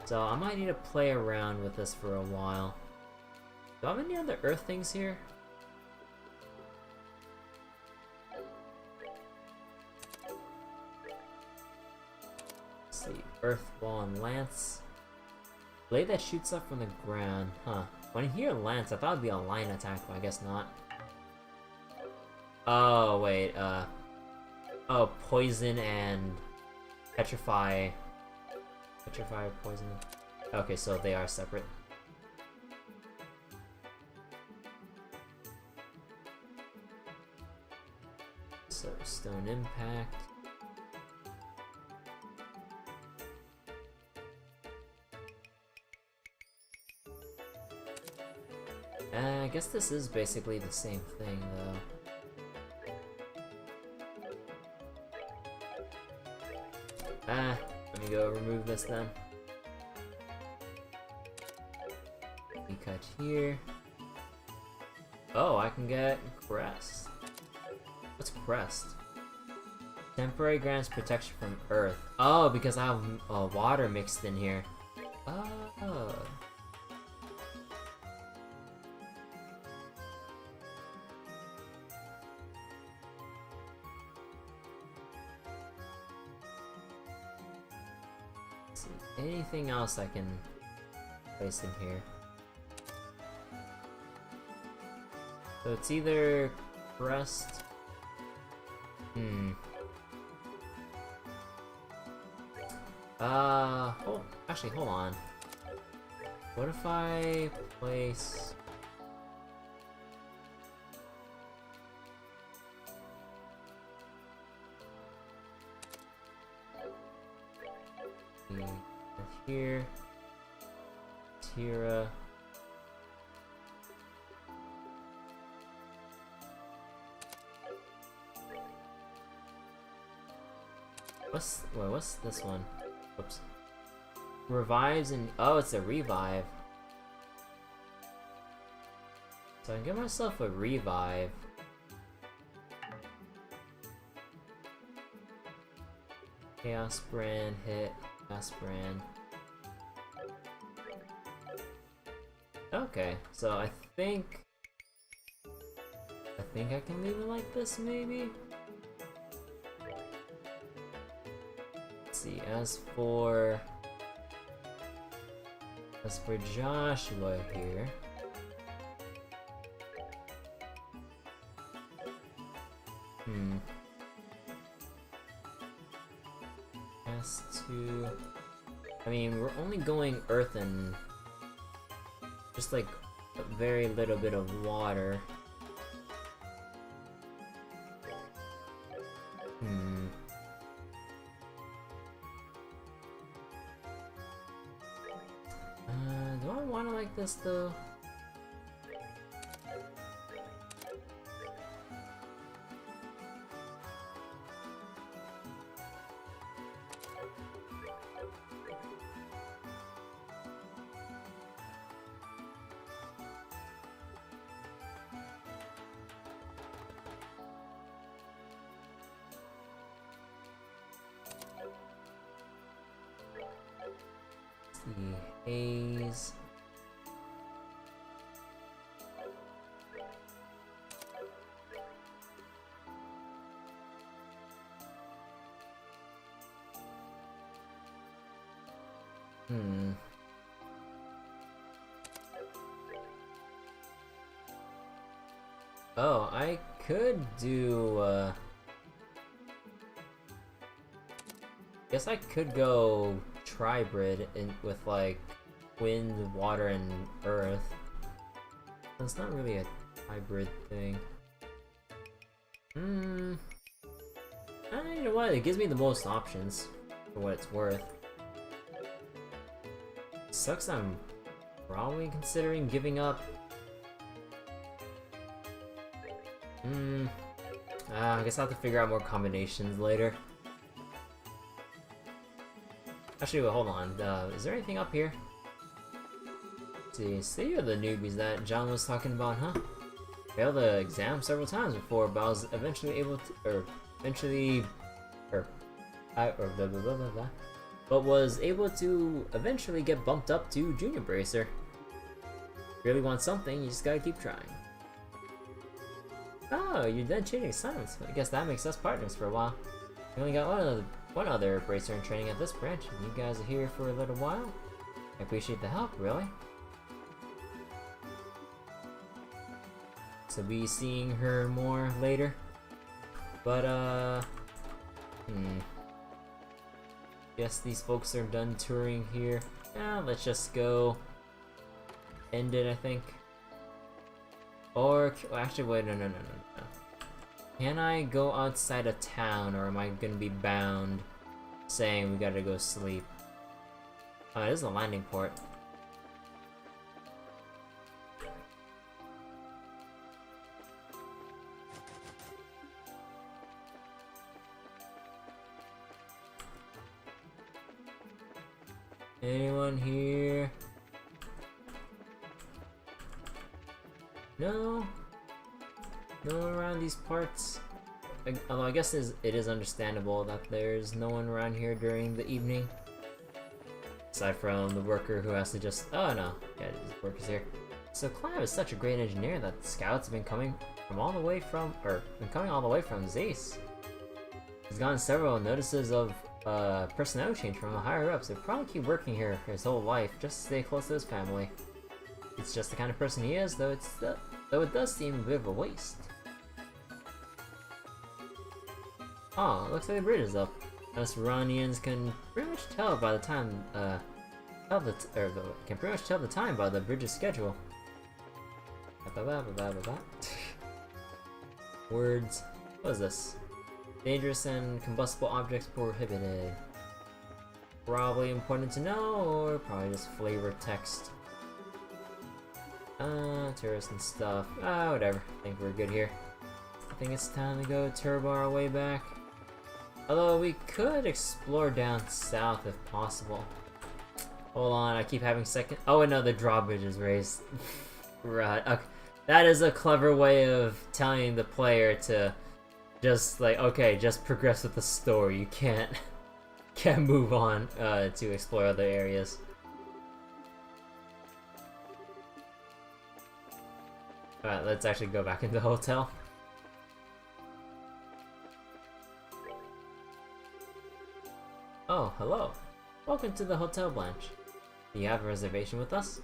So I might need to play around with this for a while. Do I have any other earth things here? Let's see, earth ball and lance. Blade that shoots up from the ground, huh. When I hear lance, I thought it'd be a line attack, but I guess not. Oh, wait, oh, poison and petrify. Petrify, poison. Okay, so they are separate. So, stone impact. I guess this is basically the same thing, though. Let me go remove this then. We cut here. Oh, I can get crest. What's crest? Temporary grants protection from earth. Oh, because I have water mixed in here. Oh. Anything else I can place in here? So it's either crest. Actually, hold on. What if I place... Here, Tira. What's this one? Oops. Revives and oh, it's a revive. So I can give myself a revive. Chaos brand hit. Chaos brand. Okay, so I think I can leave it like this, maybe? Let's see, as for Joshua here, Hmm. Has to... I mean, we're only going earth and... just like a very little bit of water. Hmm. Do I want to like this though? The haze. Hmm. Oh, I could do, guess I could go tribrid in with like wind, water, and earth. It's not really a hybrid thing. Hmm. You know what? It gives me the most options for what it's worth. Sucks I'm probably considering giving up. I guess I'll have to figure out more combinations later. Actually, wait, hold on. Is there anything up here? Let's see, so you're the newbies that John was talking about, huh? Failed the exam several times before, but I was eventually able to, but was able to eventually get bumped up to Junior Bracer. Really want something, you just gotta keep trying. Oh, you're done changing assignments. I guess that makes us partners for a while. We only got one other Bracer in training at this branch, and you guys are here for a little while. I appreciate the help, really. So be seeing her more later. But, guess these folks are done touring here. Let's just go end it, I think. Or, well, actually, wait, no. Can I go outside of town, or am I gonna be bound saying we gotta go sleep? Oh, it is a landing port. Anyone here? No? No one around these parts? Although I guess it is understandable that there's no one around here during the evening. Aside from the worker who has to just... Oh no, yeah, the worker's here. So Clam is such a great engineer that the scouts have been coming all the way from Zace. He's gotten several notices of personnel change from the higher ups. He'll probably keep working here his whole life, just to stay close to his family. It's just the kind of person he is, though it does seem a bit of a waste. Oh, looks like the bridge is up. Us Ranians can pretty much tell by the time, can pretty much tell the time by the bridge's schedule. Words. What is this? Dangerous and combustible objects prohibited. Probably important to know, or probably just flavor text. Tourists and stuff. Whatever. I think we're good here. I think it's time to go turbo our way back. Although we could explore down south if possible. Hold on, I keep having second. Oh, and no, the drawbridge is raised. Right. Okay. That is a clever way of telling the player to just like, okay, just progress with the story. You can't move on to explore other areas. Alright, let's actually go back into the hotel. Oh, hello. Welcome to the Hotel Blanche. Do you have a reservation with us?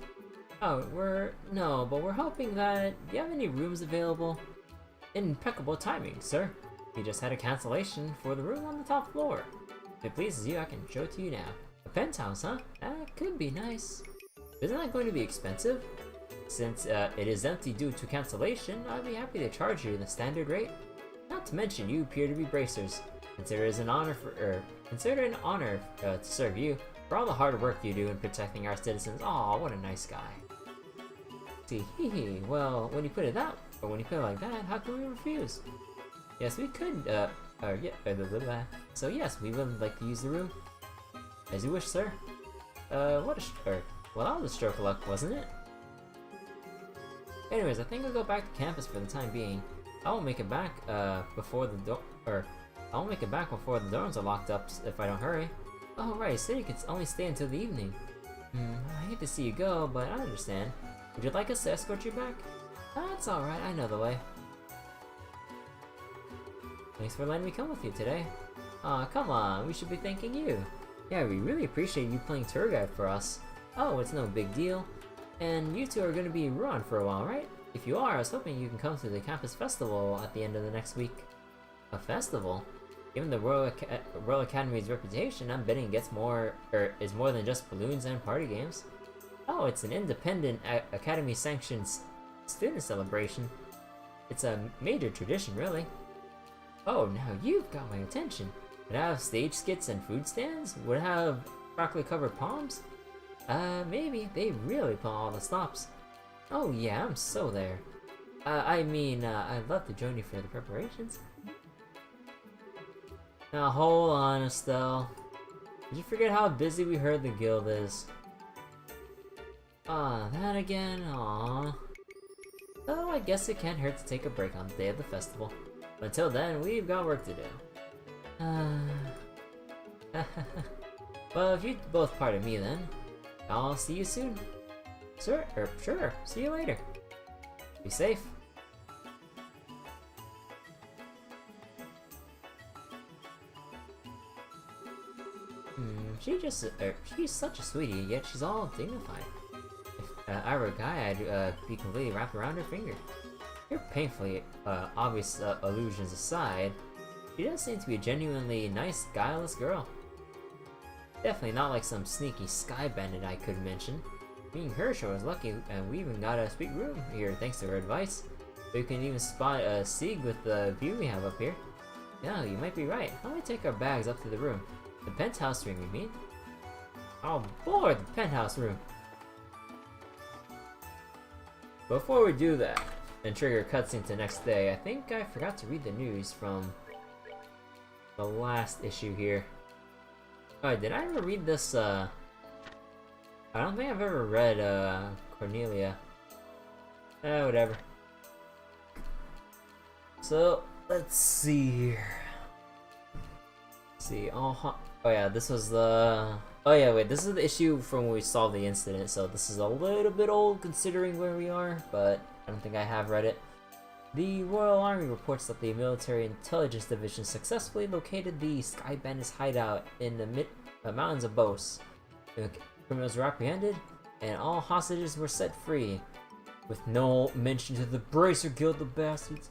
Oh, no, but we're hoping that... Do you have any rooms available? Impeccable timing, sir. We just had a cancellation for the room on the top floor. If it pleases you, I can show it to you now. A penthouse, huh? That could be nice. Isn't that going to be expensive? Since it is empty due to cancellation, I'd be happy to charge you the standard rate. Not to mention, you appear to be bracers. Consider it an honor to serve you for all the hard work you do in protecting our citizens. Aw, what a nice guy. See, hee. Well, when you put it like that, how can we refuse? Yes, we could. So yes, we would like to use the room. As you wish, sir. Well, that was a stroke of luck, wasn't it? Anyways, I think we'll go back to campus for the time being. I won't make it back before the dorms are locked up if I don't hurry. Oh right, so you could only stay until the evening. I hate to see you go, but I understand. Would you like us to escort you back? That's alright, I know the way. Thanks for letting me come with you today. Aw, come on, we should be thanking you. Yeah, we really appreciate you playing tour guide for us. Oh, it's no big deal. And you two are going to be around for a while, right? If you are, I was hoping you can come to the campus festival at the end of the next week. A festival? Given the Royal Academy's reputation, I'm betting it gets is more than just balloons and party games. Oh, it's an independent Academy-sanctioned student celebration. It's a major tradition, really. Oh, now you've got my attention. Would it have stage skits and food stands? Would it have chocolate-covered palms? Maybe. They really pull all the stops. Oh yeah, I'm so there. I'd love to join you for the preparations. Now hold on, Estelle. Did you forget how busy we heard the guild is? That again? Aww. Oh, I guess it can't hurt to take a break on the day of the festival. But until then, we've got work to do. Well, if you both pardon me then, I'll see you soon. Sure, see you later. Be safe. She's such a sweetie, yet she's all dignified. If I were a guy, I'd be completely wrapped around her finger. Your painfully obvious illusions aside, she does seem to be a genuinely nice, guileless girl. Definitely not like some sneaky sky bandit I could mention. Me and her sure was lucky, and we even got a sweet room here thanks to her advice. We can even spot a Sieg with the view we have up here. Yeah, you might be right. How about we take our bags up to the room? The penthouse room, you mean? Oh boy, the penthouse room! Before we do that, and trigger cutscene to next day, I think I forgot to read the news from the last issue here. Alright, did I ever read this, I don't think I've ever read, Cornelia. Whatever. So, let's see here. Let's see, oh yeah, this was the... Oh yeah, wait, this is the issue from when we solved the incident, so this is a little bit old considering where we are, but I don't think I have read it. The Royal Army reports that the Military Intelligence Division successfully located the Sky Bandits hideout in the mountains of Bose. The criminals were apprehended, and all hostages were set free, with no mention to the Bracer Guild, the bastards.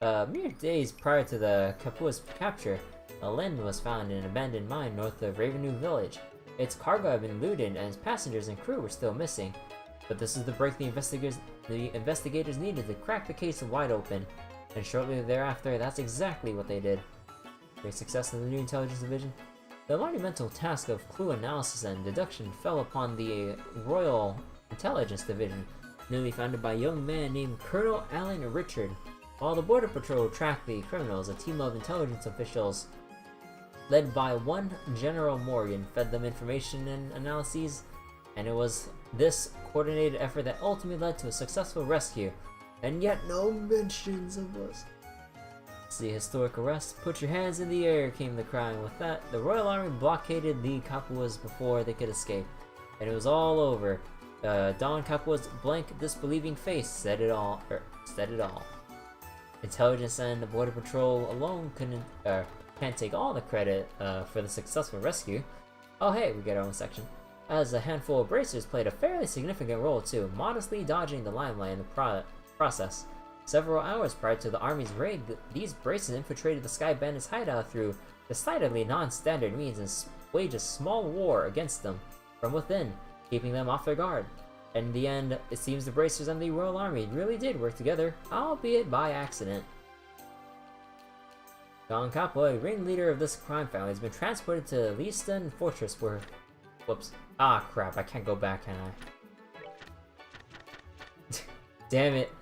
Mere days prior to the Kapua's capture, a land was found in an abandoned mine north of Ravenue Village. Its cargo had been looted, and its passengers and crew were still missing. But this is the break the investigators needed to crack the case wide open, and shortly thereafter, that's exactly what they did. Great success in the new intelligence division. The monumental task of clue analysis and deduction fell upon the Royal Intelligence Division, newly founded by a young man named Colonel Alan Richard. While the Border Patrol tracked the criminals, a team of intelligence officials, led by one General Morgan, fed them information and analyses, and it was this coordinated effort that ultimately led to a successful rescue, and yet no mentions of us. It's the historic arrest. Put your hands in the air, came the cry, and with that, the Royal Army blockaded the Kapuas before they could escape, and it was all over. Don Kapua's blank, disbelieving face said it all. Intelligence and the Border Patrol alone can't take all the credit for the successful rescue. Oh hey, we get our own section. As a handful of bracers played a fairly significant role too, modestly dodging the limelight in the process. Several hours prior to the army's raid, these braces infiltrated the Sky Bandits' hideout through decidedly non-standard means and waged a small war against them from within, keeping them off their guard. In the end, it seems the Bracers and the Royal Army really did work together, albeit by accident. Don Capo, a ringleader of this crime family, has been transported to Leaston Fortress where... Whoops. Ah, crap, I can't go back, can I? Damn it.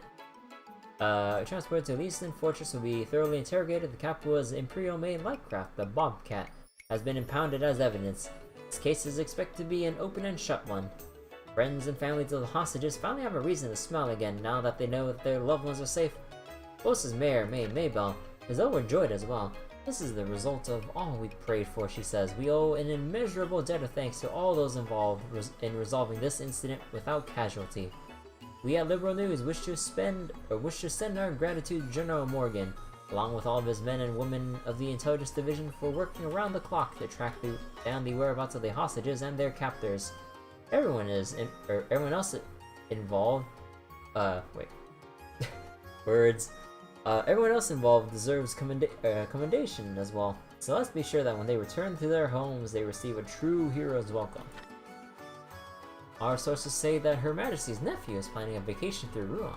Transported to Leaston Fortress will be thoroughly interrogated. The Capua's Imperial-made light craft, the Bobcat, has been impounded as evidence. This case is expected to be an open and shut one. Friends and families of the hostages finally have a reason to smile again now that they know that their loved ones are safe. Bosa's mayor, Maybell, is overjoyed as well. This is the result of all we prayed for, she says. We owe an immeasurable debt of thanks to all those involved in resolving this incident without casualty. We at Liberal News wish to send our gratitude to General Morgan, along with all of his men and women of the Intelligence Division for working around the clock to track down the whereabouts of the hostages and their captors. Everyone else involved, everyone else involved deserves commendation as well. So let's be sure that when they return to their homes, they receive a true hero's welcome. Our sources say that Her Majesty's nephew is planning a vacation through Rouen,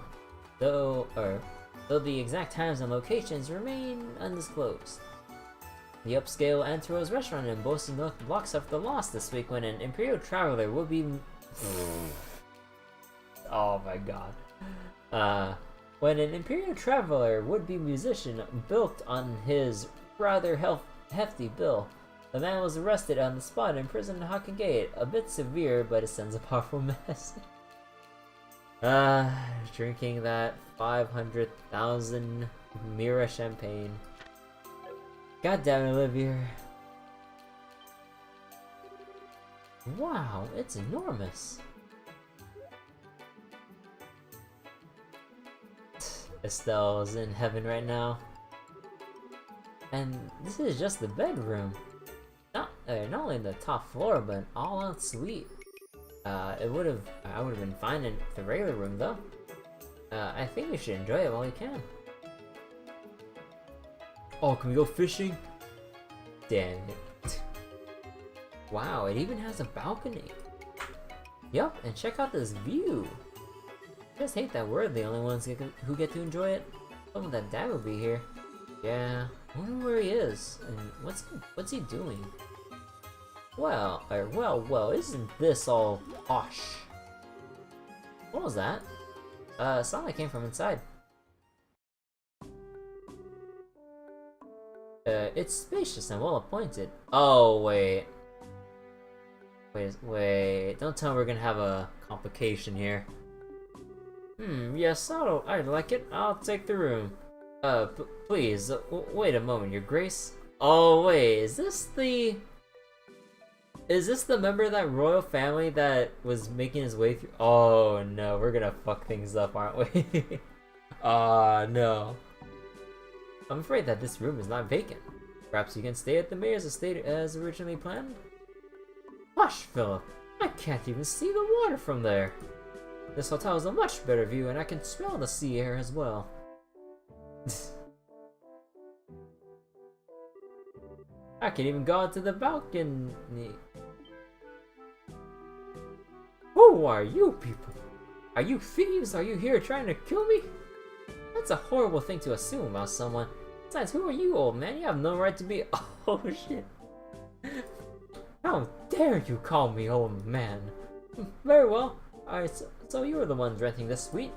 though the exact times and locations remain undisclosed. The upscale Anteros restaurant in Boston North Block suffered the loss this week when an Imperial traveler would be... Oh my god. When an Imperial traveler would-be musician built on his rather hefty bill. The man was arrested on the spot and imprisoned in Hawking Gate. A bit severe, but it sends a powerful message. Drinking that 500,000 Mira champagne. God damn it, Olivia. Wow, it's enormous. Estelle's in heaven right now. And this is just the bedroom. Not only the top floor, but all en suite. I would have been fine in the regular room though. I think we should enjoy it while we can. Oh, can we go fishing? Damn it. Wow, it even has a balcony. Yup, and check out this view. I just hate that we're the only ones who get to enjoy it. Some of that dad will be here. Yeah, I wonder where he is, and what's he doing? Well, isn't this all posh? What was that? Sound like came from inside. It's spacious and well appointed. Oh, wait, don't tell me we're gonna have a complication here. Yes, I'd like it. I'll take the room. Please, wait a moment, Your Grace. Oh, wait, is this the member of that royal family that was making his way through? Oh no, we're gonna fuck things up, aren't we? No. I'm afraid that this room is not vacant. Perhaps you can stay at the mayor's estate as originally planned? Hush, Philip. I can't even see the water from there. This hotel has a much better view and I can smell the sea air as well. I can even go out to the balcony. Who are you people? Are you thieves? Are you here trying to kill me? That's a horrible thing to assume about someone. Besides, who are you, old man? You have no right to be— Oh shit. How dare you call me old man? Very well. Alright, so you are the ones renting this suite.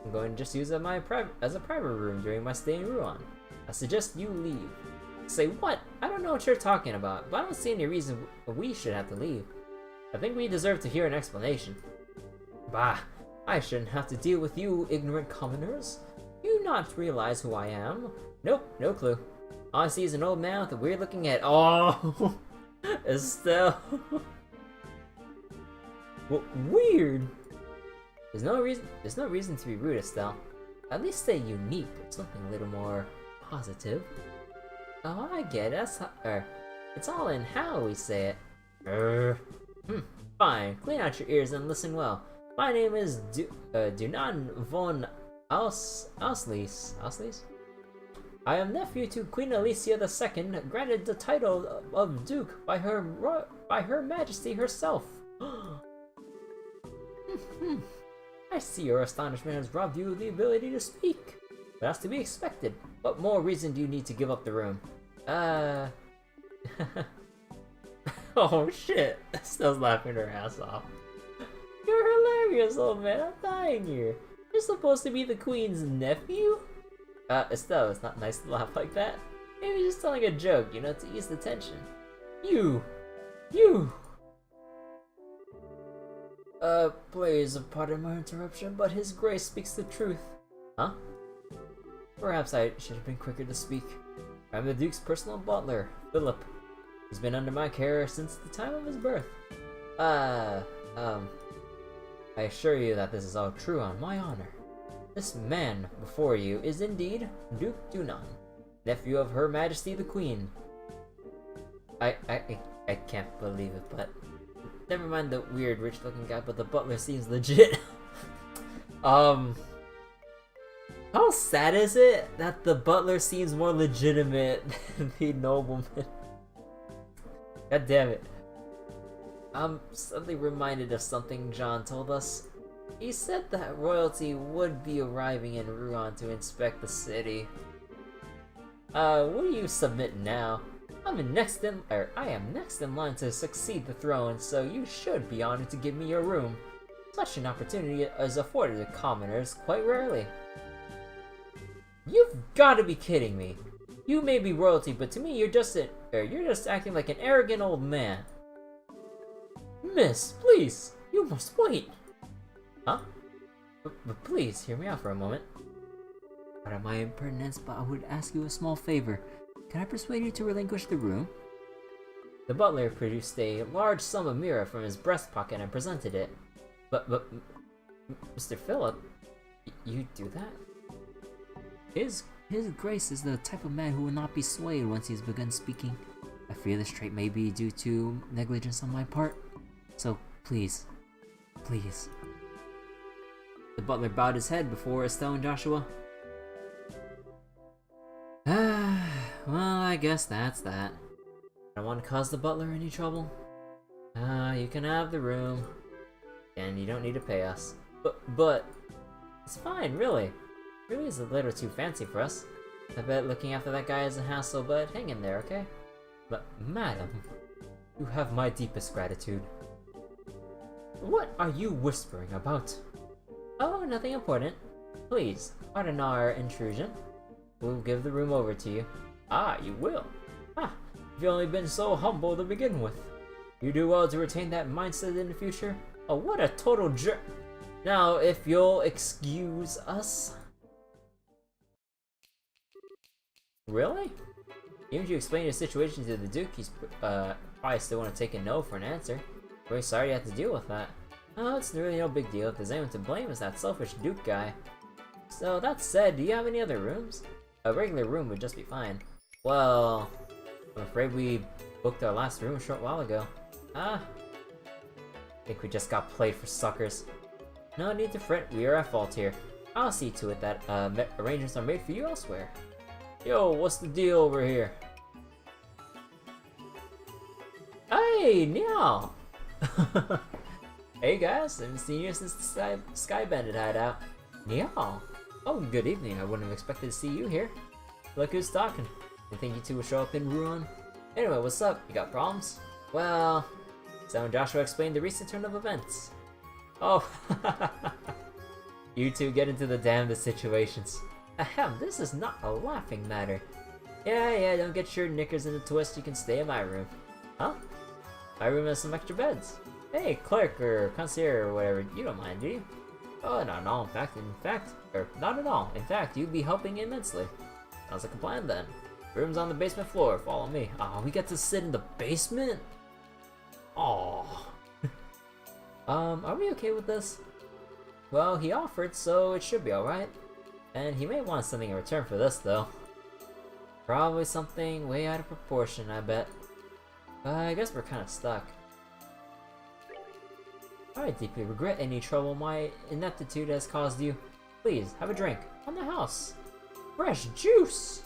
I'm going to just use it as a private room during my stay in Rouen. I suggest you leave. Say what? I don't know what you're talking about, but I don't see any reason we should have to leave. I think we deserve to hear an explanation. Bah, I shouldn't have to deal with you ignorant commoners. Do you not realize who I am? Nope, no clue. All I see is an old man with a weird looking head. Oh, Estelle. Well, weird. There's no reason to be rude, Estelle. At least stay unique or something a little more positive. Oh, I get it. It's all in how we say it. Fine. Clean out your ears and listen well. My name is Dunan von Auslis? I am nephew to Queen Alicia II, granted the title of Duke by her Majesty herself. I see your astonishment has robbed you of the ability to speak. But that's to be expected. What more reason do you need to give up the room? Oh shit! Estelle's laughing her ass off. You're hilarious, old man. I'm dying here. You're supposed to be the queen's nephew? Estelle, it's not nice to laugh like that. Maybe just telling a joke, you know, to ease the tension. You! Please pardon my interruption, but His Grace speaks the truth. Huh? Perhaps I should have been quicker to speak. I'm the Duke's personal butler, Philip. He's been under my care since the time of his birth. I assure you that this is all true on my honor. This man before you is indeed Duke Dunan, nephew of Her Majesty the Queen. I can't believe it, but never mind the weird rich-looking guy, but the butler seems legit. How sad is it that the butler seems more legitimate than the nobleman? God damn it. I'm suddenly reminded of something John told us. He said that royalty would be arriving in Rouen to inspect the city. What do you submit now? I am next in line to succeed the throne, so you should be honored to give me your room. Such an opportunity is afforded to commoners quite rarely. You've got to be kidding me! You may be royalty, but to me you're just acting like an arrogant old man. Miss, please, you must wait. Huh? But please, hear me out for a moment. Pardon my impertinence, but I would ask you a small favor. Can I persuade you to relinquish the room? The butler produced a large sum of mira from his breast pocket and presented it. But, Mr. Philip, you do that? His Grace is the type of man who will not be swayed once he has begun speaking. I fear this trait may be due to negligence on my part. So, please. The butler bowed his head before Estelle and Joshua. Well, I guess that's that. I don't want to cause the butler any trouble. You can have the room. And you don't need to pay us. But it's fine, really. Really is a little too fancy for us. I bet looking after that guy is a hassle, but hang in there, okay? But, madam, you have my deepest gratitude. What are you whispering about? Oh, nothing important. Please, pardon our intrusion. We'll give the room over to you. Ah, you will? Ah, you've only been so humble to begin with. You do well to retain that mindset in the future. Oh, what a total jerk. Now, if you'll excuse us. Really? Even if you explain your situation to the Duke, he's probably still want to take a no for an answer. Very sorry you have to deal with that. Oh, it's really no big deal. If there's anyone to blame, it's that selfish Duke guy. So, that said, do you have any other rooms? A regular room would just be fine. Well, I'm afraid we booked our last room a short while ago. I think we just got played for suckers. No need to fret, we are at fault here. I'll see to it that arrangements are made for you elsewhere. Yo, what's the deal over here? Hey, Niao! Hey guys, I haven't seen you since the Sky Bandit hideout. Niao! Oh, good evening, I wouldn't have expected to see you here. Look who's talking. You think you two will show up in Rouen? Anyway, what's up? You got problems? Well, Sam and Joshua explained the recent turn of events. Oh, you two get into the damnedest situations. Ahem, this is not a laughing matter. Yeah, don't get your knickers in a twist, you can stay in my room. Huh? My room has some extra beds. Hey, clerk or concierge or whatever, you don't mind, do you? Oh, not at all, in fact, not at all. In fact, you'd be helping immensely. Sounds like a plan then. Room's on the basement floor, follow me. Oh, we get to sit in the basement? Oh. Are we okay with this? Well, he offered, so it should be alright. And he may want something in return for this, though. Probably something way out of proportion, I bet. I guess we're kinda stuck. I deeply regret any trouble my ineptitude has caused you. Please, have a drink. On the house. Fresh juice!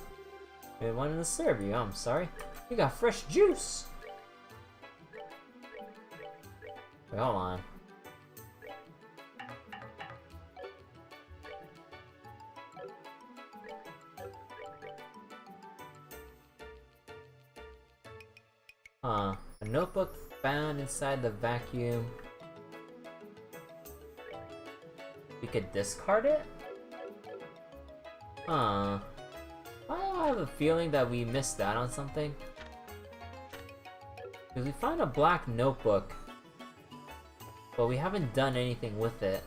We wanted to serve you, I'm sorry. You got fresh juice! Wait, hold on. Huh. A notebook found inside the vacuum. We could discard it? Huh. I have a feeling that we missed out on something. Because we found a black notebook, but we haven't done anything with it.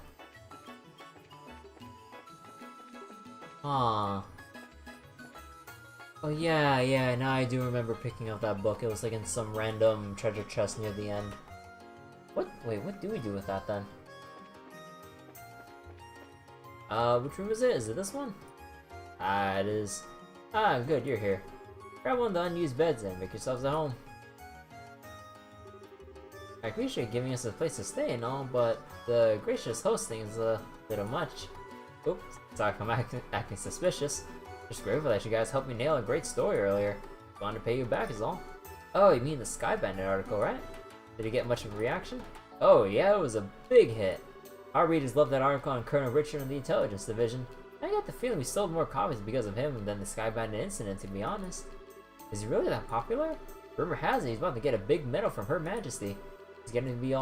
Huh. Oh yeah, now I do remember picking up that book. It was like in some random treasure chest near the end. Wait, what do we do with that then? Which room is it? Is it this one? Ah, it is. Ah, good, you're here. Grab one of the unused beds and make yourselves at home. I appreciate giving us a place to stay and all, but the gracious hosting is a little much. Oops, sorry if I'm acting suspicious. Just grateful that you guys helped me nail a great story earlier. Wanted to pay you back is all. Oh, you mean the Sky Bandit article, right? Did it get much of a reaction? Oh yeah, it was a big hit. Our readers loved that article on Colonel Richard and the Intelligence Division. I got the feeling we sold more copies because of him than the Sky Bandit incident, to be honest. Is he really that popular? Rumor has it he's about to get a big medal from Her Majesty. It's getting to be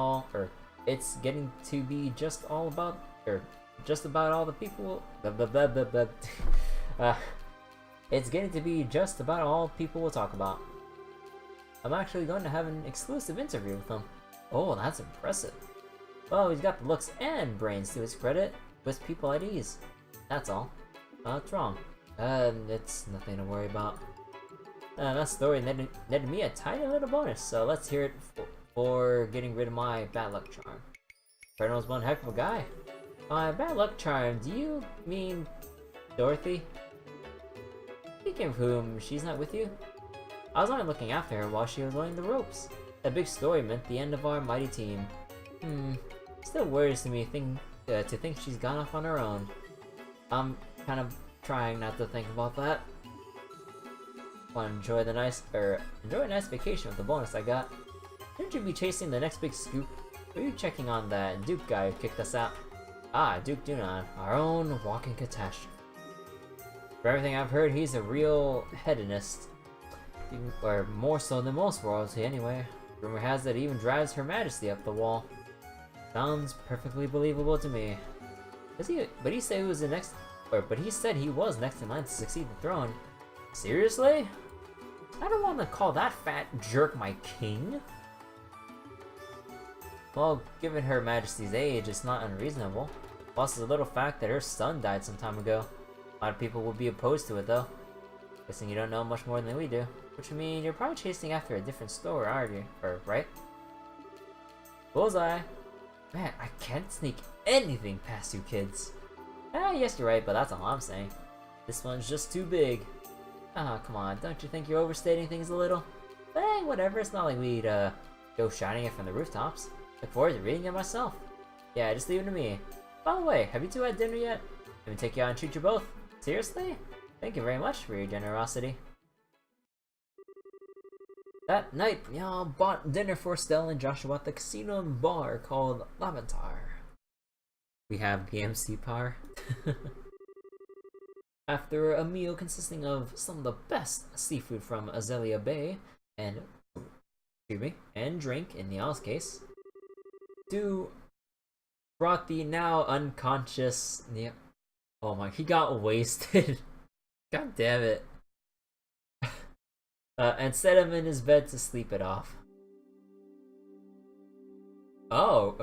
it's getting to be just about all the people. It's getting to be just about all people will talk about. I'm actually going to have an exclusive interview with him. Oh, that's impressive. Well, he's got the looks and brains to his credit. Puts people at ease. That's all. What's wrong? It's nothing to worry about. That story netted me a tiny little bonus, so let's hear it for getting rid of my bad luck charm. Colonel's one heck of a guy. My bad luck charm, do you mean Dorothy? Speaking of whom, she's not with you? I was only looking after her while she was learning the ropes. That big story meant the end of our mighty team. Still worries me to think she's gone off on her own. I'm kind of trying not to think about that. Want to enjoy a nice vacation with the bonus I got. Shouldn't you be chasing the next big scoop? Were you checking on that Duke guy who kicked us out? Ah, Duke Dunan, our own walking catastrophe. For everything I've heard, he's a real hedonist. Or more so than most royalty anyway. Rumor has it he even drives Her Majesty up the wall. Sounds perfectly believable to me. But he said he was next in line to succeed the throne. Seriously? I don't want to call that fat jerk my king. Well, given Her Majesty's age, it's not unreasonable. Plus the little fact that her son died some time ago. A lot of people will be opposed to it though. Guessing you don't know much more than we do. Which would mean you're probably chasing after a different story, aren't you? Right? Bullseye! Man, I can't sneak anything past you kids. Yes, you're right, but that's all I'm saying. This one's just too big. Ah, come on, don't you think you're overstating things a little? But hey, whatever, it's not like we'd, go shouting it from the rooftops. Look forward to reading it myself. Yeah, just leave it to me. By the way, have you two had dinner yet? Let me take you out and treat you both. Seriously? Thank you very much for your generosity. That night, y'all bought dinner for Stella and Joshua at the casino and bar called Laventar. We have the MC par. After a meal consisting of some of the best seafood from Azalea Bay and drink in y'all's case, Stu brought the now unconscious oh my, he got wasted. God damn it. And set him in his bed to sleep it off. Oh.